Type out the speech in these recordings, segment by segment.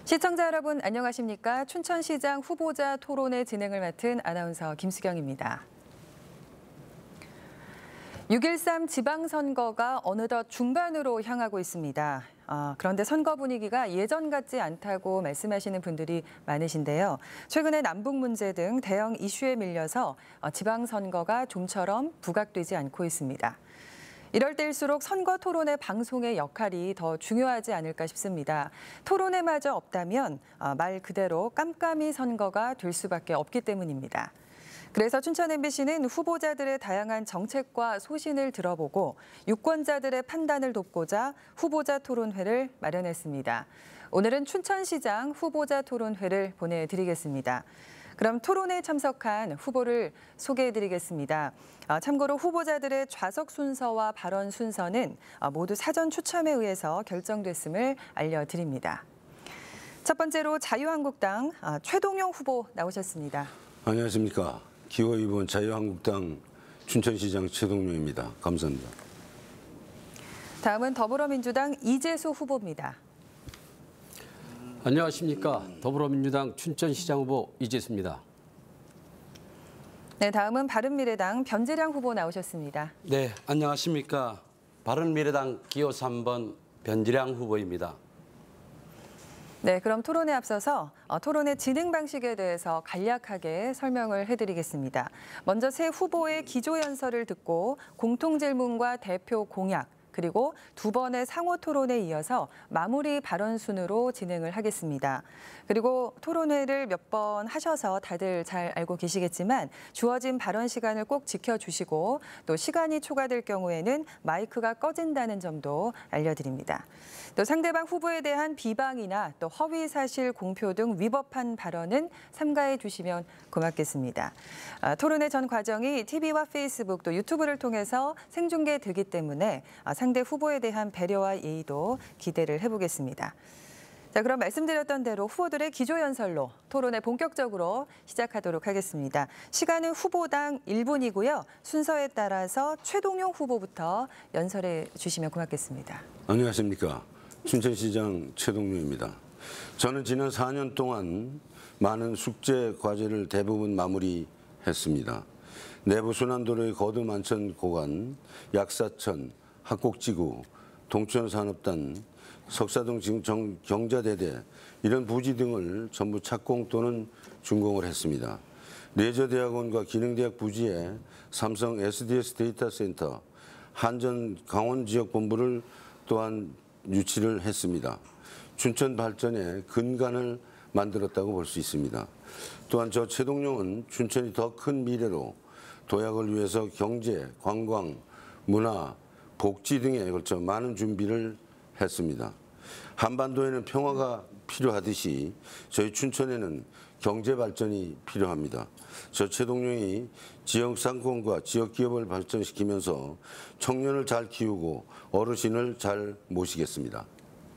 시청자 여러분 안녕하십니까? 춘천시장 후보자 토론회 진행을 맡은 아나운서 김수경입니다. 6.13 지방선거가 어느덧 중반으로 향하고 있습니다. 그런데 선거 분위기가 예전 같지 않다고 말씀하시는 분들이 많으신데요. 최근에 남북 문제 등 대형 이슈에 밀려서 지방선거가 좀처럼 부각되지 않고 있습니다. 이럴 때일수록 선거 토론회 방송의 역할이 더 중요하지 않을까 싶습니다. 토론회마저 없다면 말 그대로 깜깜이 선거가 될 수밖에 없기 때문입니다. 그래서 춘천 MBC는 후보자들의 다양한 정책과 소신을 들어보고 유권자들의 판단을 돕고자 후보자 토론회를 마련했습니다. 오늘은 춘천시장 후보자 토론회를 보내드리겠습니다. 그럼 토론회에 참석한 후보를 소개해드리겠습니다. 참고로 후보자들의 좌석 순서와 발언 순서는 모두 사전 추첨에 의해서 결정됐음을 알려드립니다. 첫 번째로 자유한국당 최동용 후보 나오셨습니다. 안녕하십니까. 기호 2번 자유한국당 춘천시장 최동용입니다. 감사합니다. 다음은 더불어민주당 이재수 후보입니다. 안녕하십니까. 더불어민주당 춘천시장 후보 이재수입니다. 네, 다음은 바른미래당 변재량 후보 나오셨습니다. 네, 안녕하십니까. 바른미래당 기호 3번 변재량 후보입니다. 네, 그럼 토론에 앞서서 토론의 진행 방식에 대해서 간략하게 설명을 해드리겠습니다. 먼저 새 후보의 기조연설을 듣고 공통질문과 대표 공약, 그리고 두 번의 상호 토론에 이어서 마무리 발언 순으로 진행을 하겠습니다. 그리고 토론회를 몇 번 하셔서 다들 잘 알고 계시겠지만 주어진 발언 시간을 꼭 지켜주시고 또 시간이 초과될 경우에는 마이크가 꺼진다는 점도 알려드립니다. 또 상대방 후보에 대한 비방이나 또 허위 사실 공표 등 위법한 발언은 삼가해 주시면 고맙겠습니다. 토론회 전 과정이 TV와 페이스북 또 유튜브를 통해서 생중계되기 때문에 상대 후보에 대한 배려와 예의도 기대를 해보겠습니다. 자, 그럼 말씀드렸던 대로 후보들의 기조연설로 토론회 본격적으로 시작하도록 하겠습니다. 시간은 후보당 1분이고요. 순서에 따라서 최동용 후보부터 연설해 주시면 고맙겠습니다. 안녕하십니까. 춘천시장 최동용입니다. 저는 지난 4년 동안 많은 숙제 과제를 대부분 마무리했습니다. 내부 순환도로의 거두만천 고관, 약사천, 학곡지구, 동천산업단, 석사동 경자대대 이런 부지 등을 전부 착공 또는 준공을 했습니다. 레저대학원과 기능대학 부지에 삼성 SDS 데이터센터, 한전 강원지역본부를 또한 유치를 했습니다. 춘천 발전의 근간을 만들었다고 볼 수 있습니다. 또한 저 최동용은 춘천이 더 큰 미래로 도약을 위해서 경제, 관광, 문화, 복지 등에 걸쳐 많은 준비를 했습니다. 한반도에는 평화가 필요하듯이 저희 춘천에는 경제 발전이 필요합니다. 저 최동용이 지역 상권과 지역 기업을 발전시키면서 청년을 잘 키우고 어르신을 잘 모시겠습니다.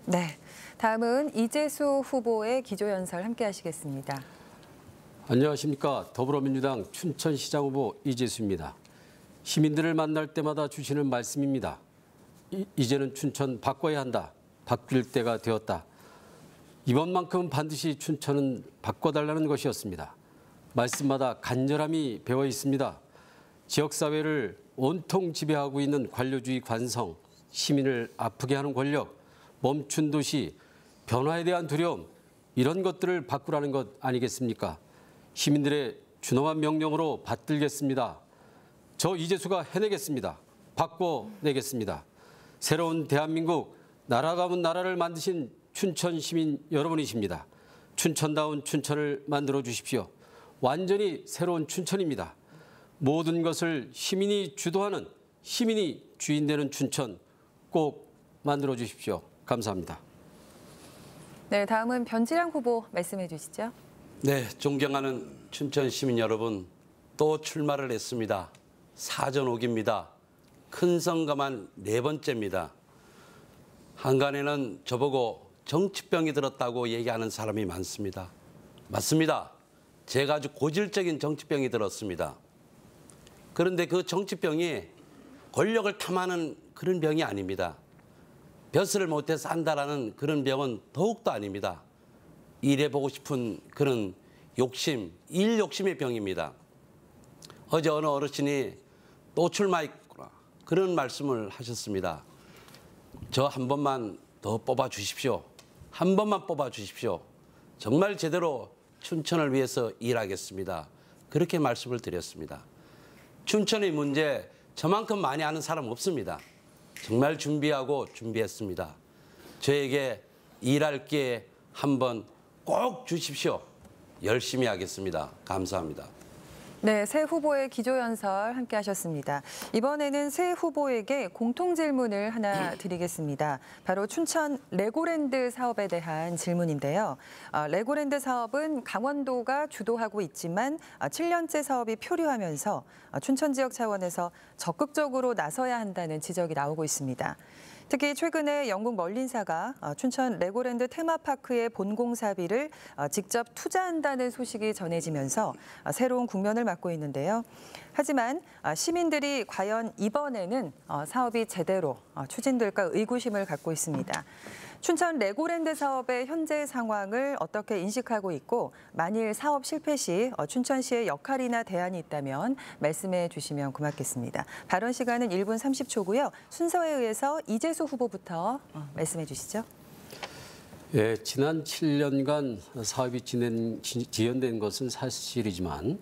네, 다음은 이재수 후보의 기조연설 함께 하시겠습니다. 안녕하십니까. 더불어민주당 춘천시장 후보 이재수입니다. 시민들을 만날 때마다 주시는 말씀입니다. 이제는 춘천 바꿔야 한다. 바뀔 때가 되었다. 이번만큼은 반드시 춘천은 바꿔달라는 것이었습니다. 말씀마다 간절함이 배어 있습니다. 지역사회를 온통 지배하고 있는 관료주의 관성, 시민을 아프게 하는 권력, 멈춘 도시, 변화에 대한 두려움, 이런 것들을 바꾸라는 것 아니겠습니까? 시민들의 준엄한 명령으로 받들겠습니다. 저 이재수가 해내겠습니다. 바꿔내겠습니다. 새로운 대한민국, 나라가문 나라를 만드신 춘천 시민 여러분이십니다. 춘천다운 춘천을 만들어 주십시오. 완전히 새로운 춘천입니다. 모든 것을 시민이 주도하는, 시민이 주인되는 춘천 꼭 만들어 주십시오. 감사합니다. 네, 다음은 변재량 후보 말씀해 주시죠. 네, 존경하는 춘천 시민 여러분, 또 출마를 했습니다. 사전 5기입니다. 큰 선거만 4번째입니다. 한간에는 저보고 정치병이 들었다고 얘기하는 사람이 많습니다. 맞습니다. 제가 아주 고질적인 정치병이 들었습니다. 그런데 그 정치병이 권력을 탐하는 그런 병이 아닙니다. 벼슬을 못해서 안다라는 그런 병은 더욱도 아닙니다. 일해보고 싶은 그런 욕심, 일 욕심의 병입니다. 어제 어느 어르신이 또 출마했구나 그런 말씀을 하셨습니다. 저 한 번만 더 뽑아 주십시오. 한 번만 뽑아 주십시오. 정말 제대로 춘천을 위해서 일하겠습니다. 그렇게 말씀을 드렸습니다. 춘천의 문제 저만큼 많이 아는 사람 없습니다. 정말 준비했습니다. 저에게 일할 기회 한번 꼭 주십시오. 열심히 하겠습니다. 감사합니다. 네, 새 후보의 기조연설 함께 하셨습니다. 이번에는 새 후보에게 공통 질문을 하나 드리겠습니다. 바로 춘천 레고랜드 사업에 대한 질문인데요. 레고랜드 사업은 강원도가 주도하고 있지만 7년째 사업이 표류하면서 춘천 지역 차원에서 적극적으로 나서야 한다는 지적이 나오고 있습니다. 특히 최근에 영국 멀린사가 춘천 레고랜드 테마파크의 본공사비를 직접 투자한다는 소식이 전해지면서 새로운 국면을 맞고 있는데요. 하지만 시민들이 과연 이번에는 사업이 제대로 추진될까 의구심을 갖고 있습니다. 춘천 레고랜드 사업의 현재 상황을 어떻게 인식하고 있고 만일 사업 실패 시 춘천시의 역할이나 대안이 있다면 말씀해 주시면 고맙겠습니다. 발언 시간은 1분 30초고요. 순서에 의해서 이재수 후보부터 말씀해 주시죠. 예, 지난 7년간 사업이 지연된 것은 사실이지만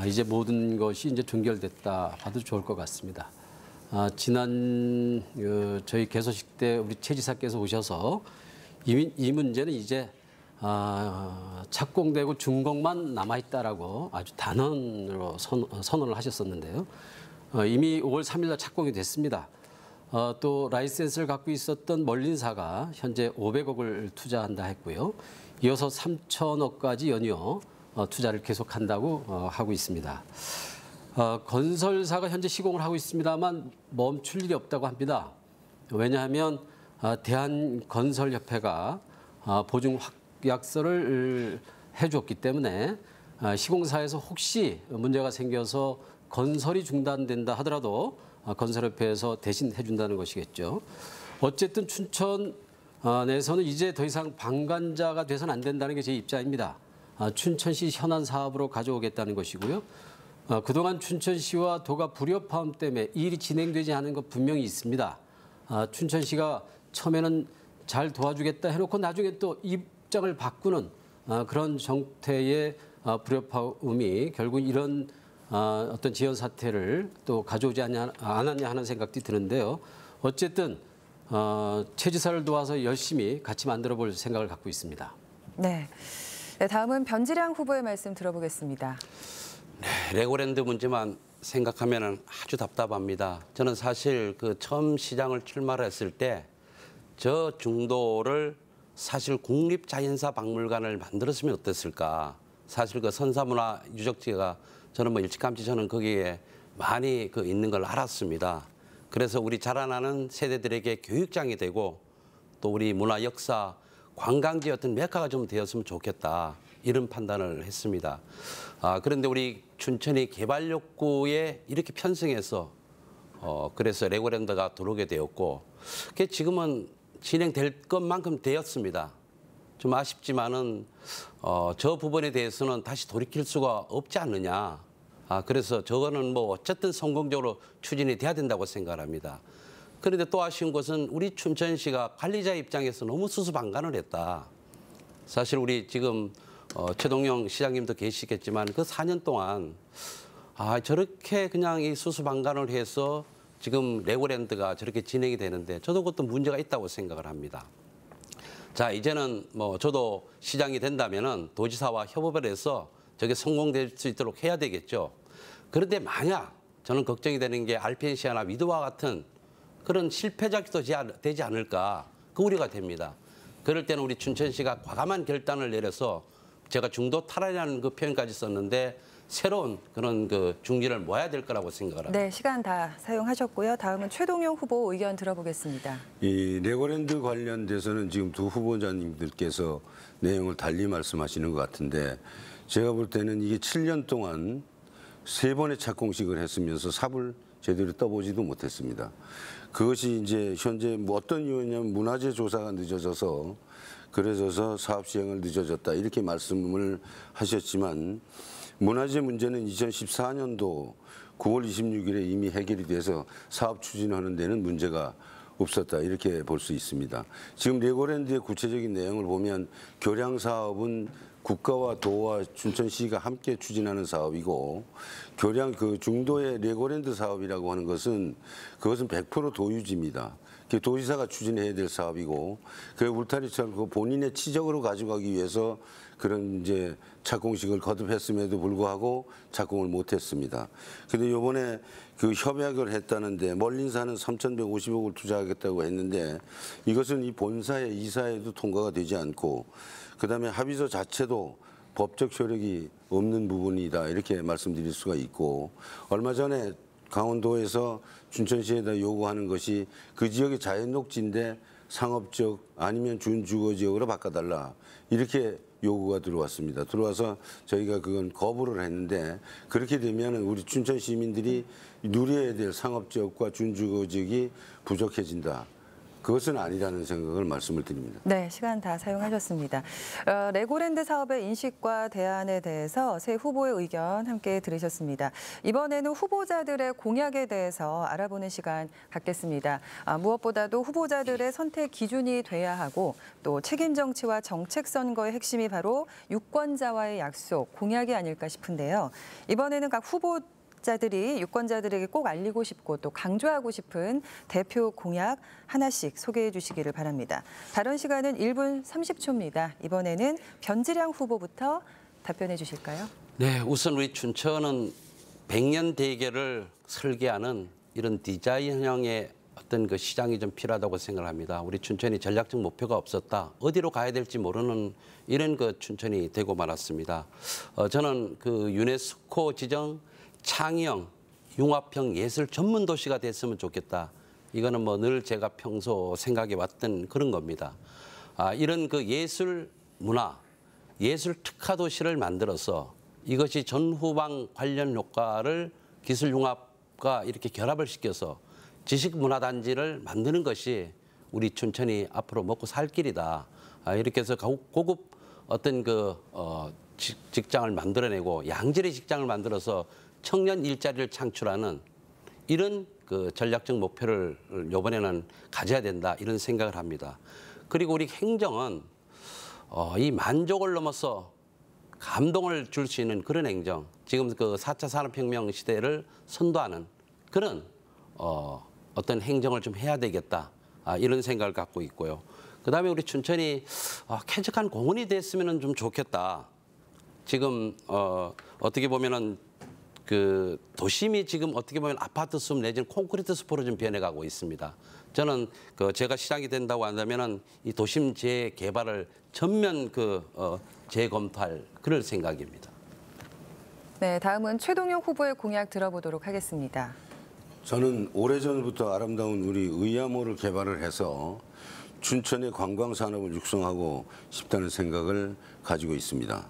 이제 모든 것이 이제 종결됐다 봐도 좋을 것 같습니다. 지난 저희 개소식 때 우리 최 지사께서 오셔서 이 문제는 이제 착공되고 준공만 남아있다라고 아주 단언으로 선언을 하셨었는데요. 이미 5월 3일 날 착공이 됐습니다. 또 라이센스를 갖고 있었던 멀린사가 현재 500억을 투자한다 했고요. 이어서 3천억까지 연이어 투자를 계속한다고 하고 있습니다. 건설사가 현재 시공을 하고 있습니다만 멈출 일이 없다고 합니다. 왜냐하면 대한건설협회가 보증 확약서를 해줬기 때문에 시공사에서 혹시 문제가 생겨서 건설이 중단된다 하더라도 건설협회에서 대신 해준다는 것이겠죠. 어쨌든 춘천 내에서는 이제 더 이상 방관자가 돼서는 안 된다는 게 제 입장입니다. 춘천시 현안 사업으로 가져오겠다는 것이고요. 그동안 춘천시와 도가 불협화음 때문에 일이 진행되지 않은 것 분명히 있습니다. 춘천시가 처음에는 잘 도와주겠다 해놓고 나중에 또 입장을 바꾸는 그런 정태의 불협화음이 결국 이런 어떤 지연 사태를 또 가져오지 않았냐 하는 생각도 드는데요. 어쨌든 최 지사를 도와서 열심히 같이 만들어 볼 생각을 갖고 있습니다. 네, 다음은 변지량 후보의 말씀 들어보겠습니다. 네, 레고랜드 문제만 생각하면 아주 답답합니다. 저는 사실 그 처음 시장을 출마를 했을 때 저 중도를 사실 국립자연사박물관을 만들었으면 어땠을까. 사실 그 선사문화 유적지가 저는 뭐 일찌감치 저는 거기에 많이 그 있는 걸 알았습니다. 그래서 우리 자라나는 세대들에게 교육장이 되고 또 우리 문화 역사 관광지 어떤 메카가 좀 되었으면 좋겠다. 이런 판단을 했습니다. 그런데 우리 춘천이 개발 욕구에 이렇게 편승해서 그래서 레고랜드가 들어오게 되었고 그게 지금은 진행될 것만큼 되었습니다. 좀 아쉽지만은 저 부분에 대해서는 다시 돌이킬 수가 없지 않느냐. 그래서 저거는 뭐 어쨌든 성공적으로 추진이 돼야 된다고 생각합니다. 그런데 또 아쉬운 것은 우리 춘천시가 관리자 입장에서 너무 수수방관을 했다. 사실 우리 지금 최동영 시장님도 계시겠지만 그 4년 동안 저렇게 그냥 이 수수방관을 해서 지금 레고랜드가 저렇게 진행이 되는데 저도 그것도 문제가 있다고 생각을 합니다. 자, 이제는 뭐 저도 시장이 된다면은 도지사와 협업을 해서 저게 성공될 수 있도록 해야 되겠죠. 그런데 만약 저는 걱정이 되는 게 알펜시아나 위드와 같은 그런 실패작도 되지 않을까 그 우려가 됩니다. 그럴 때는 우리 춘천시가 과감한 결단을 내려서 제가 중도 탈환이라는 그 표현까지 썼는데 새로운 그런 그 중지를 모아야 될 거라고 생각을 합니다. 네, 시간 다 사용하셨고요. 다음은 최동용 후보 의견 들어보겠습니다. 이 레고랜드 관련돼서는 지금 두 후보자님들께서 내용을 달리 말씀하시는 것 같은데 제가 볼 때는 이게 7년 동안 3번의 착공식을 했으면서 삽을 제대로 떠보지도 못했습니다. 그것이 이제 현재 뭐 어떤 이유냐면 문화재 조사가 늦어져서 그래서 사업 시행을 늦어졌다 이렇게 말씀을 하셨지만 문화재 문제는 2014년도 9월 26일에 이미 해결이 돼서 사업 추진하는 데는 문제가 없었다 이렇게 볼 수 있습니다. 지금 레고랜드의 구체적인 내용을 보면 교량 사업은 국가와 도와 춘천시가 함께 추진하는 사업이고 교량 그 중도의 레고랜드 사업이라고 하는 것은 그것은 100% 도유지입니다. 도지사가 추진해야 될 사업이고 그 울타리처럼 그 본인의 치적으로 가져가기 위해서 그런 이제 착공식을 거듭했음에도 불구하고 착공을 못했습니다. 근데 이번에 그 협약을 했다는데 멀린사는 3,150억을 투자하겠다고 했는데 이것은 이 본사의 이사에도 통과가 되지 않고 그다음에 합의서 자체도 법적 효력이 없는 부분이다 이렇게 말씀드릴 수가 있고 얼마 전에 강원도에서 춘천시에다 요구하는 것이 그 지역이 자연녹지인데 상업적 아니면 준주거지역으로 바꿔달라 이렇게 요구가 들어왔습니다. 들어와서 저희가 그건 거부를 했는데 그렇게 되면 우리 춘천 시민들이 누려야 될 상업지역과 준주거지역이 부족해진다. 그것은 아니라는 생각을 말씀을 드립니다. 네, 시간 다 사용하셨습니다. 레고랜드 사업의 인식과 대안에 대해서 새 후보의 의견 함께 들으셨습니다. 이번에는 후보자들의 공약에 대해서 알아보는 시간 갖겠습니다. 무엇보다도 후보자들의 선택 기준이 돼야 하고 또 책임 정치와 정책 선거의 핵심이 바로 유권자와의 약속, 공약이 아닐까 싶은데요. 이번에는 각 후보자들이 유권자들에게 꼭 알리고 싶고 또 강조하고 싶은 대표 공약 하나씩 소개해 주시기를 바랍니다. 발언 시간은 1분 30초입니다. 이번에는 변지량 후보부터 답변해 주실까요? 네, 우선 우리 춘천은 100년 대계를 설계하는 이런 디자인형의 어떤 그 시장이 좀 필요하다고 생각을 합니다. 우리 춘천이 전략적 목표가 없었다. 어디로 가야 될지 모르는 이런 그 춘천이 되고 말았습니다. 저는 그 유네스코 지정 창의형, 융합형 예술 전문 도시가 됐으면 좋겠다. 이거는 뭐 늘 제가 평소 생각해 왔던 그런 겁니다. 이런 그 예술 문화, 예술 특화 도시를 만들어서 이것이 전후방 관련 효과를 기술 융합과 이렇게 결합을 시켜서 지식문화단지를 만드는 것이 우리 춘천이 앞으로 먹고 살 길이다. 이렇게 해서 고급 어떤 그 직장을 만들어내고 양질의 직장을 만들어서 청년 일자리를 창출하는 이런 그 전략적 목표를 이번에는 가져야 된다 이런 생각을 합니다. 그리고 우리 행정은 이 만족을 넘어서 감동을 줄 수 있는 그런 행정, 지금 그 4차 산업혁명 시대를 선도하는 그런 어떤 행정을 좀 해야 되겠다 이런 생각을 갖고 있고요. 그다음에 우리 춘천이 쾌적한 공원이 됐으면 좀 좋겠다. 지금 어떻게 보면은 그 도심이 지금 어떻게 보면 아파트 숲 내지는 콘크리트 숲으로 좀 변해가고 있습니다. 저는 그 제가 시장이 된다고 한다면은 이 도심 재개발을 전면 재검토할 그럴 생각입니다. 네, 다음은 최동용 후보의 공약 들어보도록 하겠습니다. 저는 오래전부터 아름다운 우리 의야모를 개발을 해서 춘천의 관광 산업을 육성하고 싶다는 생각을 가지고 있습니다.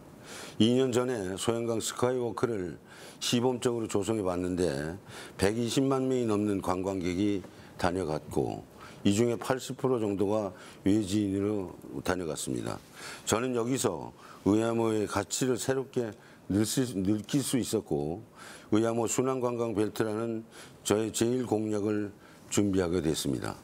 2년 전에 소양강 스카이워크를 시범적으로 조성해 봤는데 120만 명이 넘는 관광객이 다녀갔고 이 중에 80% 정도가 외지인으로 다녀갔습니다. 저는 여기서 의야모의 가치를 새롭게 느낄 수 있었고 의야모 순환관광 벨트라는 저의 제1공약을 준비하게 됐습니다.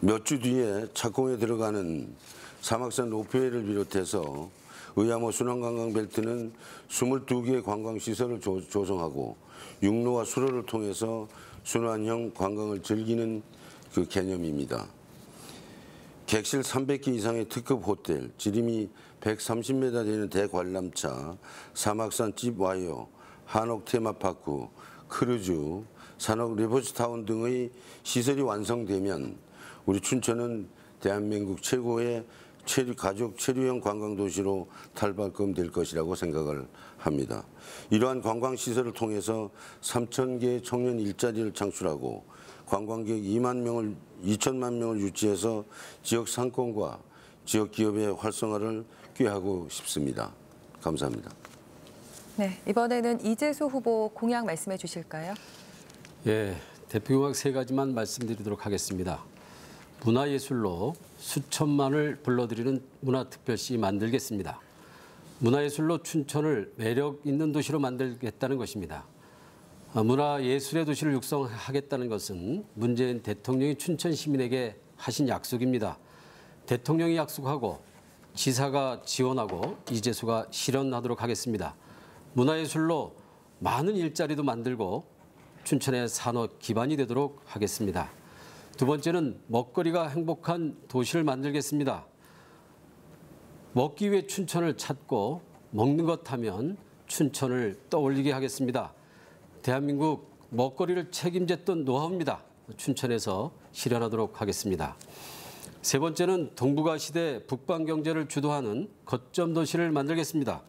몇 주 뒤에 착공에 들어가는 사막산 로프웨이를 비롯해서 의야모 순환관광 벨트는 22개의 관광시설을 조성하고 육로와 수로를 통해서 순환형 관광을 즐기는 그 개념입니다. 객실 300개 이상의 특급 호텔, 지름이 130m 되는 대관람차, 사막산 찝와이어, 한옥 테마파크, 크루즈, 산업 리버스타운 등의 시설이 완성되면 우리 춘천은 대한민국 최고의 가족 체류형 관광도시로 탈바꿈될 것이라고 생각을 합니다. 이러한 관광시설을 통해서 3,000개의 청년 일자리를 창출하고 관광객 2천만 명을 유치해서 지역 상권과 지역 기업의 활성화를 꾀하고 싶습니다. 감사합니다. 네, 이번에는 이재수 후보 공약 말씀해 주실까요? 예, 대표경각 세 가지만 말씀드리도록 하겠습니다. 문화예술로 수천만을 불러들이는 문화특별시 만들겠습니다. 문화예술로 춘천을 매력 있는 도시로 만들겠다는 것입니다. 문화예술의 도시를 육성하겠다는 것은 문재인 대통령이 춘천 시민에게 하신 약속입니다. 대통령이 약속하고 지사가 지원하고 이재수가 실현하도록 하겠습니다. 문화예술로 많은 일자리도 만들고 춘천의 산업 기반이 되도록 하겠습니다. 두 번째는 먹거리가 행복한 도시를 만들겠습니다. 먹기 위해 춘천을 찾고 먹는 것 하면 춘천을 떠올리게 하겠습니다. 대한민국 먹거리를 책임졌던 노하우입니다. 춘천에서 실현하도록 하겠습니다. 세 번째는 동북아 시대 북방 경제를 주도하는 거점 도시를 만들겠습니다.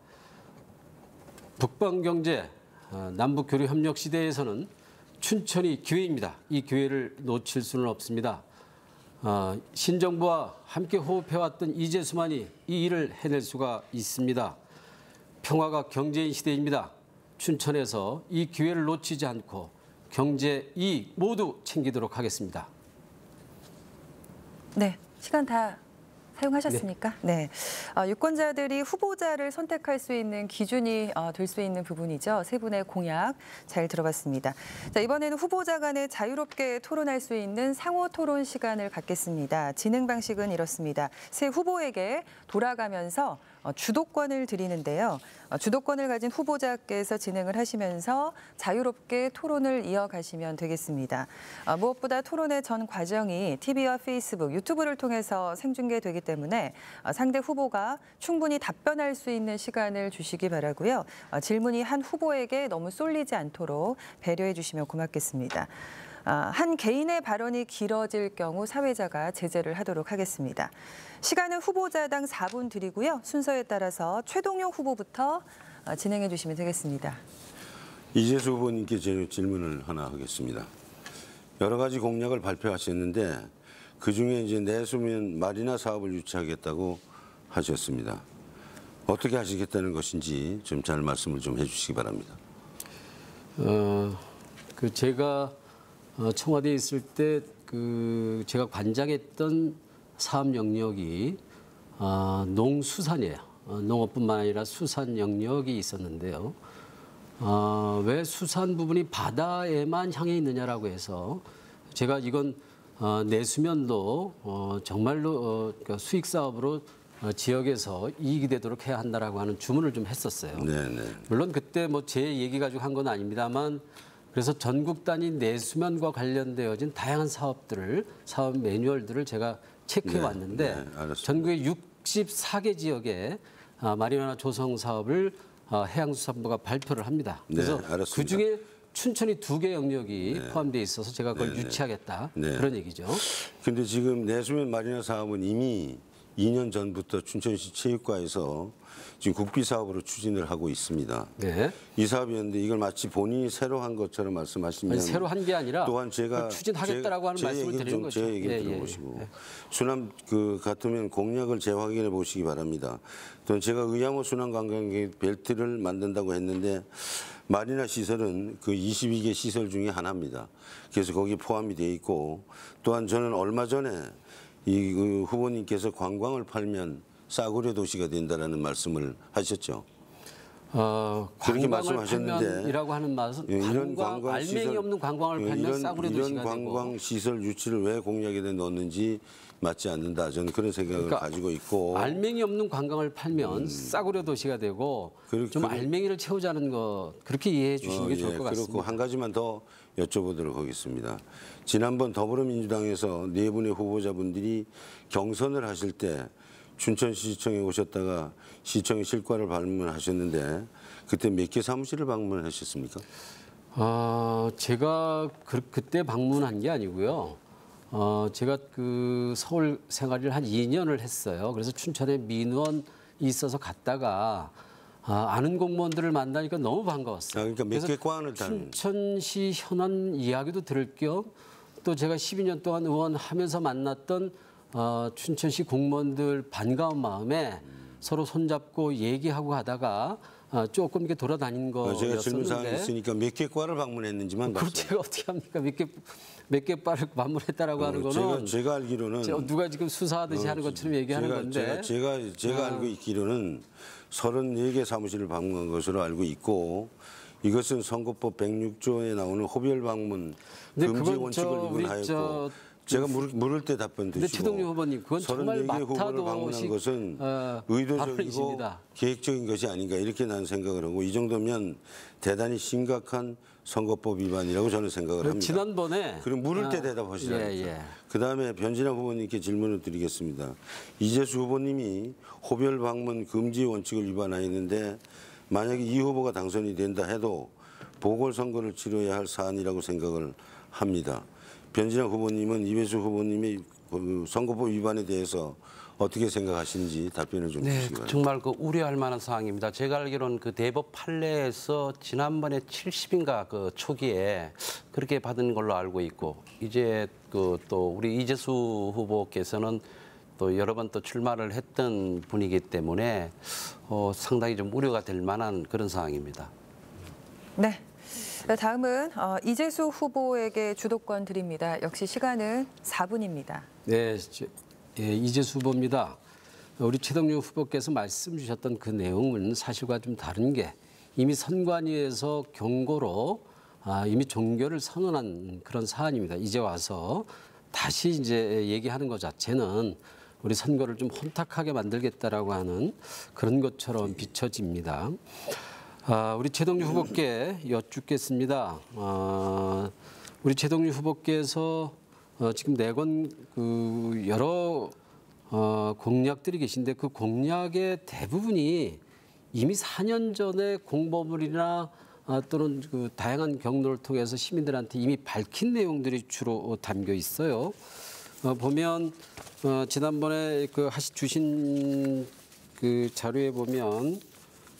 북방 경제, 남북 교류 협력 시대에서는 춘천이 기회입니다. 이 기회를 놓칠 수는 없습니다. 신정부와 함께 호흡해왔던 이재수만이 이 일을 해낼 수가 있습니다. 평화가 경제인 시대입니다. 춘천에서 이 기회를 놓치지 않고 경제 이익 모두 챙기도록 하겠습니다. 네, 시간 다 사용하셨습니까? 네. 유권자들이 후보자를 선택할 수 있는 기준이 될 수 있는 부분이죠. 세 분의 공약 잘 들어봤습니다. 자, 이번에는 후보자 간에 자유롭게 토론할 수 있는 상호 토론 시간을 갖겠습니다. 진행 방식은 이렇습니다. 세 후보에게 돌아가면서 주도권을 드리는데요. 주도권을 가진 후보자께서 진행을 하시면서 자유롭게 토론을 이어가시면 되겠습니다. 무엇보다 토론의 전 과정이 TV와 페이스북, 유튜브를 통해서 생중계되기 때문에 상대 후보가 충분히 답변할 수 있는 시간을 주시기 바라고요. 질문이 한 후보에게 너무 쏠리지 않도록 배려해 주시면 고맙겠습니다. 한 개인의 발언이 길어질 경우 사회자가 제재를 하도록 하겠습니다. 시간은 후보자당 4분 드리고요. 순서에 따라서 최동용 후보부터 진행해 주시면 되겠습니다. 이재수 후보님께 제 질문을 하나 하겠습니다. 여러 가지 공약을 발표하셨는데 그중에 이제 내수면 마리나 사업을 유치하겠다고 하셨습니다. 어떻게 하시겠다는 것인지 좀 잘 말씀을 좀 해주시기 바랍니다. 제가 청와대에 있을 때 제가 관장했던 사업 영역이 농수산이에요. 농업뿐만 아니라 수산 영역이 있었는데요. 왜 수산 부분이 바다에만 향해 있느냐라고 해서 제가 이건 내수면도 정말로 수익 사업으로 지역에서 이익이 되도록 해야 한다라고 하는 주문을 좀 했었어요. 네네. 물론 그때 뭐 제 얘기 가지고 한 건 아닙니다만 그래서 전국 단위 내수면과 관련되어진 다양한 사업들을 사업 매뉴얼들을 제가 체크해 왔는데 전국의 64개 지역에 마리나 조성 사업을 해양수산부가 발표를 합니다. 그래서 그중에 춘천이 2개 영역이 포함되어 있어서 제가 그걸 유치하겠다 그런 얘기죠. 그런데 지금 내수면 마리나 사업은 이미 2년 전부터 춘천시 체육과에서 지금 국비 사업으로 추진을 하고 있습니다. 네. 이 사업이었는데 이걸 마치 본인이 새로 한 것처럼 말씀하시면 아니, 새로 한 게 아니라 또한 제가 추진하겠다라고 하는 말씀을 드리는 거죠. 제 얘기를 들어보시고 순환 같으면 공약을 재확인해 보시기 바랍니다. 또 제가 의향호 순환 관광객 벨트를 만든다고 했는데 마리나 시설은 그 22개 시설 중에 하나입니다. 그래서 거기 포함이 돼 있고 또한 저는 얼마 전에 이 후보님께서 관광을 팔면 싸구려 도시가 된다라는 말씀을 하셨죠. 그렇게 말씀하셨는데 이라고 하는 말은 이런 관광 알맹이 시설, 없는 관광을 팔면 싸구려 도시가 되고 이런 관광 시설 유치를 왜 공약에 넣었는지 맞지 않는다. 저는 그런 생각을 가지고 있고 알맹이 없는 관광을 팔면 싸구려 도시가 되고 좀 알맹이를 채우자는 것 그렇게 이해해 주시는 게 좋을 것 같습니다. 그렇고 한 가지만 더 여쭤보도록 하겠습니다. 지난번 더불어민주당에서 4분의 후보자분들이 경선을 하실 때 춘천시청에 오셨다가 시청의 실과를 방문하셨는데 그때 몇 개 사무실을 방문하셨습니까? 제가 그때 방문한 게 아니고요. 제가 서울 생활을 한 2년을 했어요. 그래서 춘천에 민원이 있어서 갔다가 아는 공무원들을 만나니까 너무 반가웠어요. 그러니까 몇 개 과안을 춘천시 현안 이야기도 들을 겸 또 제가 12년 동안 의원하면서 만났던 춘천시 공무원들 반가운 마음에 서로 손잡고 얘기하고 하다가 조금 이렇게 돌아다닌 제가 질문 사항이 거였었는데 있으니까 몇 개 과를 방문했는지만 그럼 봤어요. 제가 어떻게 합니까? 몇 개 바를 방문했다라고 하는 거는 제가 알기로는 누가 지금 수사하듯이 하는 것처럼 얘기하는 건데 제가 알고 있기로는 34개 사무실을 방문한 것으로 알고 있고 이것은 선거법 106조에 나오는 호별 방문 근데 금지 그건 원칙을 우리 위반하였고 제가 물을 때 답변 근데 드시고 최동료 후보님 그건 정말 34개 후보를 방문한 마타도식 것은 의도적이고 발언이십니다. 계획적인 것이 아닌가 이렇게 나는 생각을 하고 이 정도면 대단히 심각한 선거법 위반이라고 저는 생각을 합니다. 지난번에 그럼 물을 때 대답하시라고요. 예. 그다음에 변진환 후보님께 질문을 드리겠습니다. 이재수 후보님이 호별 방문 금지 원칙을 위반하였는데 만약에 이 후보가 당선이 된다 해도 보궐선거를 치러야 할 사안이라고 생각을 합니다. 변진환 후보님은 이재수 후보님의 그 선거법 위반에 대해서 어떻게 생각하시는지 답변을 좀 네, 주시기 바랍니다. 정말 그 우려할 만한 사항입니다. 제가 알기로는 그 대법 판례에서 지난번에 70인가 그 초기에 그렇게 받은 걸로 알고 있고 이제 그 또 우리 이재수 후보께서는 또 여러 번 또 출마를 했던 분이기 때문에 상당히 좀 우려가 될 만한 그런 상황입니다. 네. 다음은 이재수 후보에게 주도권 드립니다. 역시 시간은 4분입니다. 네, 이재수 후보입니다. 우리 최동료 후보께서 말씀 주셨던 그 내용은 사실과 좀 다른 게 이미 선관위에서 경고로 이미 종결을 선언한 그런 사안입니다. 이제 와서 다시 이제 얘기하는 것 자체는 우리 선거를 좀 혼탁하게 만들겠다라고 하는 그런 것처럼 비춰집니다. 우리 최동료 후보께 여쭙겠습니다. 우리 최동료 후보께서 지금 내건 그 여러 공약들이 계신데 그 공약의 대부분이 이미 4년 전에 공보물이나 또는 그 다양한 경로를 통해서 시민들한테 이미 밝힌 내용들이 주로 담겨 있어요. 보면 지난번에 그 주신 그 자료에 보면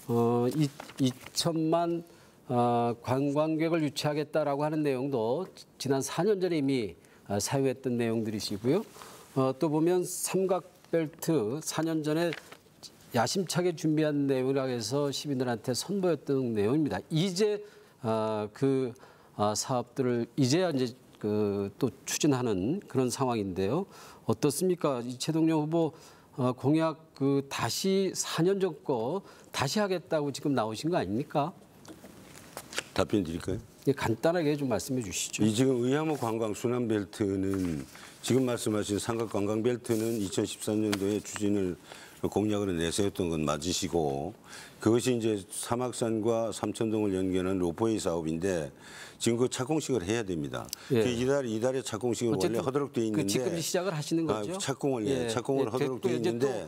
2천만 관광객을 유치하겠다라고 하는 내용도 지난 4년 전에 이미 사유했던 내용들이시고요. 또 보면 삼각벨트 4년 전에 야심차게 준비한 내용이라고 해서 시민들한테 선보였던 내용입니다. 이제 그 사업들을 이제야 이제 또 추진하는 그런 상황인데요. 어떻습니까? 이 최동료 후보 공약 그 다시 4년 전 거 다시 하겠다고 지금 나오신 거 아닙니까? 답변 드릴까요? 예, 간단하게 좀 말씀해 주시죠. 이 지금 의암호 관광 순환벨트는 지금 말씀하신 삼각관광벨트는 2014년도에 추진을 공약으로 내세웠던 건 맞으시고 그것이 이제 사막산과 삼천동을 연결하는 로프웨이 사업인데 지금 그 착공식을 해야 됩니다. 예. 그 이달에 착공식을 원래 허도록 돼 있는데 지금 시작을 하시는 거죠? 착공을 허도록 돼 있는데